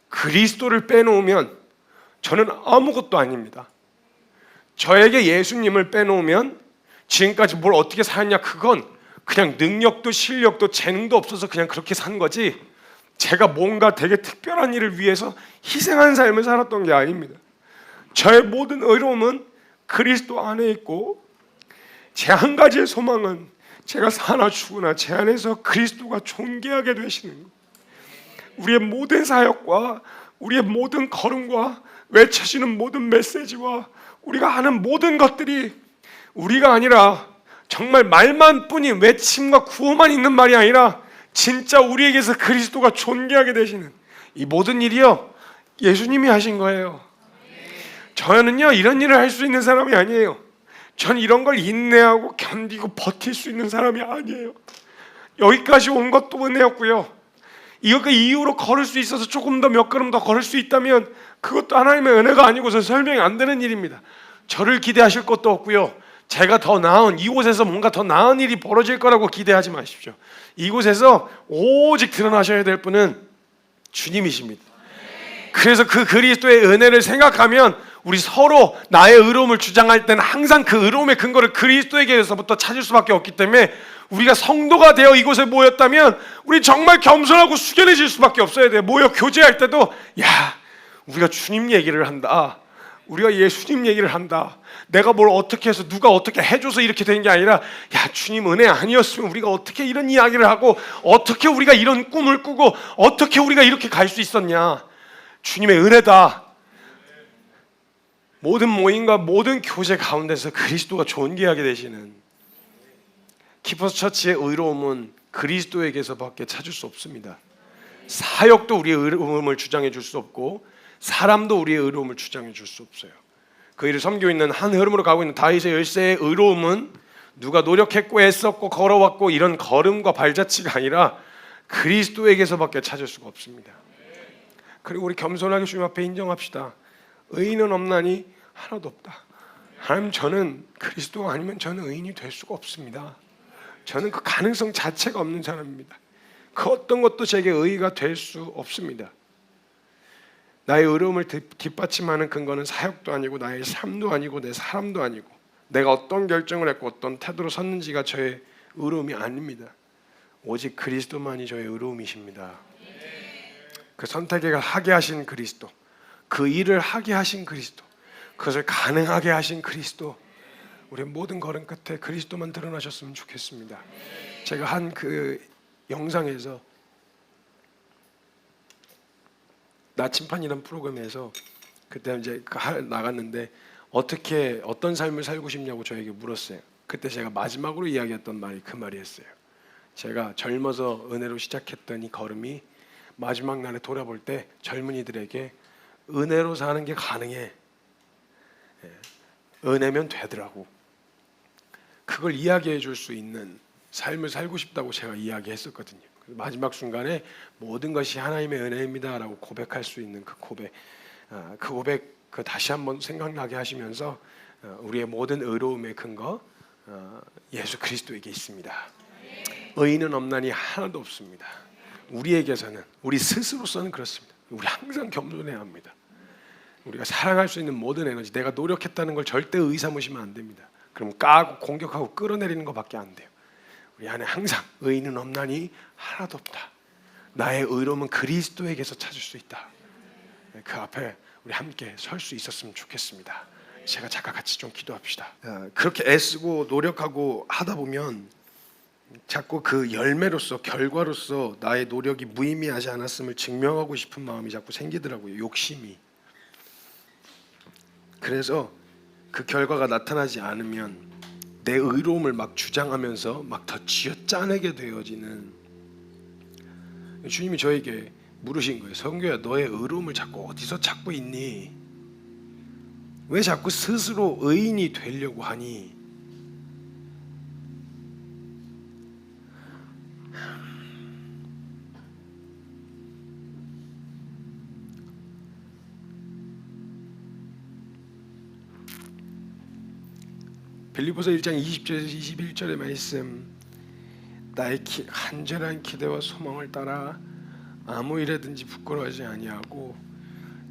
그리스도를 빼놓으면 저는 아무것도 아닙니다. 저에게 예수님을 빼놓으면 지금까지 뭘 어떻게 살았냐, 그건 그냥 능력도 실력도 재능도 없어서 그냥 그렇게 산 거지, 제가 뭔가 되게 특별한 일을 위해서 희생한 삶을 살았던 게 아닙니다. 저의 모든 의로움은 그리스도 안에 있고, 제 한 가지의 소망은 제가 사나 죽으나 제 안에서 그리스도가 존귀하게 되시는 것. 우리의 모든 사역과 우리의 모든 걸음과 외쳐지는 모든 메시지와 우리가 하는 모든 것들이 우리가 아니라 정말 말만 뿐인 외침과 구호만 있는 말이 아니라 진짜 우리에게서 그리스도가 존귀하게 되시는 이 모든 일이요, 예수님이 하신 거예요. 저는요 이런 일을 할 수 있는 사람이 아니에요. 전 이런 걸 인내하고 견디고 버틸 수 있는 사람이 아니에요. 여기까지 온 것도 은혜였고요, 이거 그 이후로 걸을 수 있어서 조금 더 몇 걸음 더 걸을 수 있다면 그것도 하나님의 은혜가 아니고서 설명이 안 되는 일입니다. 저를 기대하실 것도 없고요, 제가 더 나은, 이곳에서 뭔가 더 나은 일이 벌어질 거라고 기대하지 마십시오. 이곳에서 오직 드러나셔야 될 분은 주님이십니다. 그래서 그 그리스도의 은혜를 생각하면 우리 서로 나의 의로움을 주장할 때는 항상 그 의로움의 근거를 그리스도에게서부터 찾을 수밖에 없기 때문에, 우리가 성도가 되어 이곳에 모였다면 우리 정말 겸손하고 숙연해질 수밖에 없어야 돼요. 모여 교제할 때도 야, 우리가 주님 얘기를 한다, 우리가 예수님 얘기를 한다, 내가 뭘 어떻게 해서 누가 어떻게 해줘서 이렇게 된 게 아니라, 야, 주님 은혜 아니었으면 우리가 어떻게 이런 이야기를 하고 어떻게 우리가 이런 꿈을 꾸고 어떻게 우리가 이렇게 갈 수 있었냐, 주님의 은혜다. 모든 모임과 모든 교제 가운데서 그리스도가 존귀하게 되시는 키퍼스 처치의 의로움은 그리스도에게서밖에 찾을 수 없습니다. 사역도 우리의 의로움을 주장해 줄 수 없고 사람도 우리의 의로움을 주장해 줄 수 없어요. 그 일을 섬기고 있는 한 흐름으로 가고 있는 다윗의 열세의 의로움은 누가 노력했고 애썼고 걸어왔고 이런 걸음과 발자취가 아니라 그리스도에게서밖에 찾을 수가 없습니다. 그리고 우리 겸손하게 주님 앞에 인정합시다. 의인은 없나니 하나도 없다. 하나님, 저는 그리스도가 아니면 저는 의인이 될 수가 없습니다. 저는 그 가능성 자체가 없는 사람입니다. 그 어떤 것도 제게 의의가 될 수 없습니다. 나의 의로움을 뒷받침하는 근거는 사역도 아니고 나의 삶도 아니고 내 사람도 아니고 내가 어떤 결정을 했고 어떤 태도로 섰는지가 저의 의로움이 아닙니다. 오직 그리스도만이 저의 의로움이십니다. 그 선택을 하게 하신 그리스도, 그 일을 하게 하신 그리스도, 그것을 가능하게 하신 그리스도, 우리 모든 걸음 끝에 그리스도만 드러나셨으면 좋겠습니다. 제가 한 그 영상에서 나침판이라는 프로그램에서 그때 이제 나갔는데 어떻게 어떤 삶을 살고 싶냐고 저에게 물었어요. 그때 제가 마지막으로 이야기했던 말이 그 말이었어요. 제가 젊어서 은혜로 시작했던 이 걸음이 마지막 날에 돌아볼 때 젊은이들에게 은혜로 사는 게 가능해, 은혜면 되더라고, 그걸 이야기해 줄 수 있는 삶을 살고 싶다고 제가 이야기했었거든요. 마지막 순간에 모든 것이 하나님의 은혜입니다라고 고백할 수 있는 그 고백, 그 고백 다시 한번 생각나게 하시면서 우리의 모든 의로움의 근거 예수 그리스도에게 있습니다. 의인은 없나니 하나도 없습니다. 우리에게서는, 우리 스스로서는 그렇습니다. 우리 항상 겸손해야 합니다. 우리가 사랑할 수 있는 모든 에너지, 내가 노력했다는 걸 절대 의삼으시면 안 됩니다. 그럼 까고 공격하고 끌어내리는 것밖에 안 돼요. 우리 안에 항상 의인은 없나니 하나도 없다. 나의 의로움은 그리스도에게서 찾을 수 있다. 그 앞에 우리 함께 설 수 있었으면 좋겠습니다. 제가 잠깐 같이 좀 기도합시다. 그렇게 애쓰고 노력하고 하다 보면 자꾸 그 열매로서, 결과로서 나의 노력이 무의미하지 않았음을 증명하고 싶은 마음이 자꾸 생기더라고요. 욕심이. 그래서 그 결과가 나타나지 않으면 내 의로움을 막 주장하면서 막 더 쥐어짜내게 되어지는, 주님이 저에게 물으신 거예요. 성규야, 너의 의로움을 자꾸 어디서 찾고 있니? 왜 자꾸 스스로 의인이 되려고 하니? 빌립보서 1장 20절에서 21절의 말씀, 나의 간절한 기대와 소망을 따라 아무 일에든지 부끄러워하지 아니하고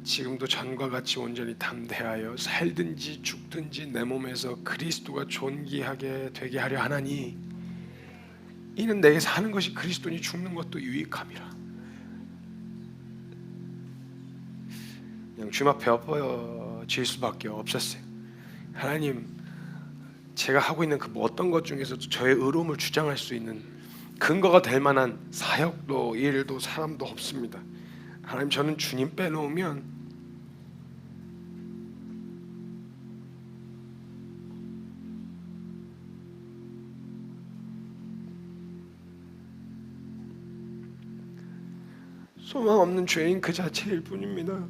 지금도 전과 같이 온전히 담대하여 살든지 죽든지 내 몸에서 그리스도가 존귀하게 되게 하려 하나니 이는 내게 사는 것이 그리스도니 죽는 것도 유익함이라. 그냥 주님 앞에 엎어질 수밖에 없었어요. 하나님, 제가 하고 있는 그 어떤 것 중에서 저의 의로움을 주장할 수 있는 근거가 될 만한 사역도 일도 사람도 없습니다. 하나님, 저는 주님 빼놓으면 소망 없는 죄인 그 자체일 뿐입니다.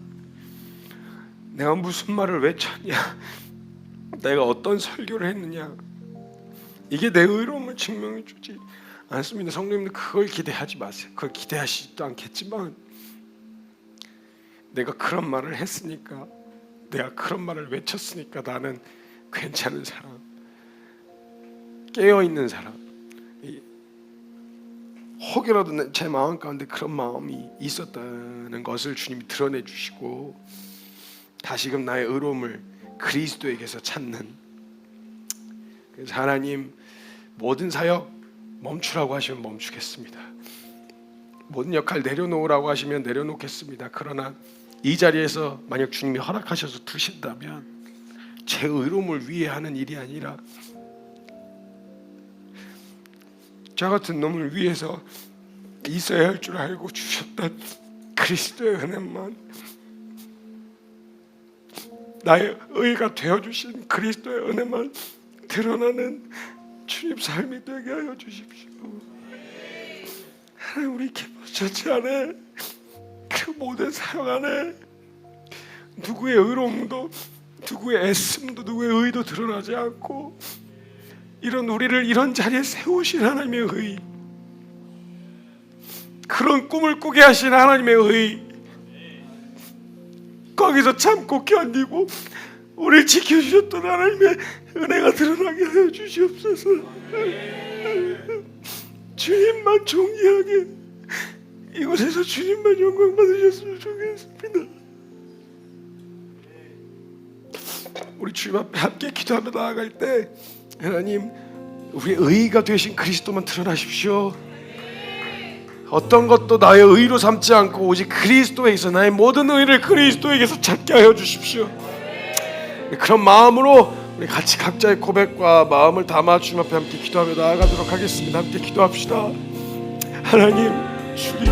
내가 무슨 말을 외쳤냐, 내가 어떤 설교를 했느냐, 이게 내 의로움을 증명해 주지 않습니다. 성도님들, 그걸 기대하지 마세요. 그걸 기대하시지도 않겠지만 내가 그런 말을 했으니까, 내가 그런 말을 외쳤으니까 나는 괜찮은 사람, 깨어있는 사람, 혹여라도 제 마음 가운데 그런 마음이 있었다는 것을 주님이 드러내 주시고 다시금 나의 의로움을 그리스도에게서 찾는, 그래서 하나님, 모든 사역 멈추라고 하시면 멈추겠습니다. 모든 역할 내려놓으라고 하시면 내려놓겠습니다. 그러나 이 자리에서 만약 주님이 허락하셔서 두신다면 제 의로움을 위해 하는 일이 아니라 저 같은 놈을 위해서 있어야 할 줄 알고 주셨던 그리스도의 은혜만, 나의 의가 되어주신 그리스도의 은혜만 드러나는 주님 삶이 되게 하여 주십시오. 하나님, 우리 기뻐처치 안에 그 모든 사역 안에 누구의 의로움도 누구의 애씀도 누구의 의도 드러나지 않고 이런 우리를 이런 자리에 세우신 하나님의 의, 그런 꿈을 꾸게 하신 하나님의 의, 거기서 참고 견디고 우리를 지켜주셨던 하나님의 은혜가 드러나게 하여 주시옵소서. 주님만 존귀하게 이곳에서 주님만 영광 받으셨으면 좋겠습니다. 우리 주님 앞에 함께 기도하며 나아갈 때 하나님, 우리의 의가 되신 그리스도만 드러나십시오. 어떤 것도 나의 의로 삼지 않고 오직 그리스도에게서 나의 모든 의를 그리스도에게서 찾게 하여 주십시오. 그런 마음으로 우리 같이 각자의 고백과 마음을 담아 주님 앞에 함께 기도하며 나아가도록 하겠습니다. 함께 기도합시다. 하나님, 주님,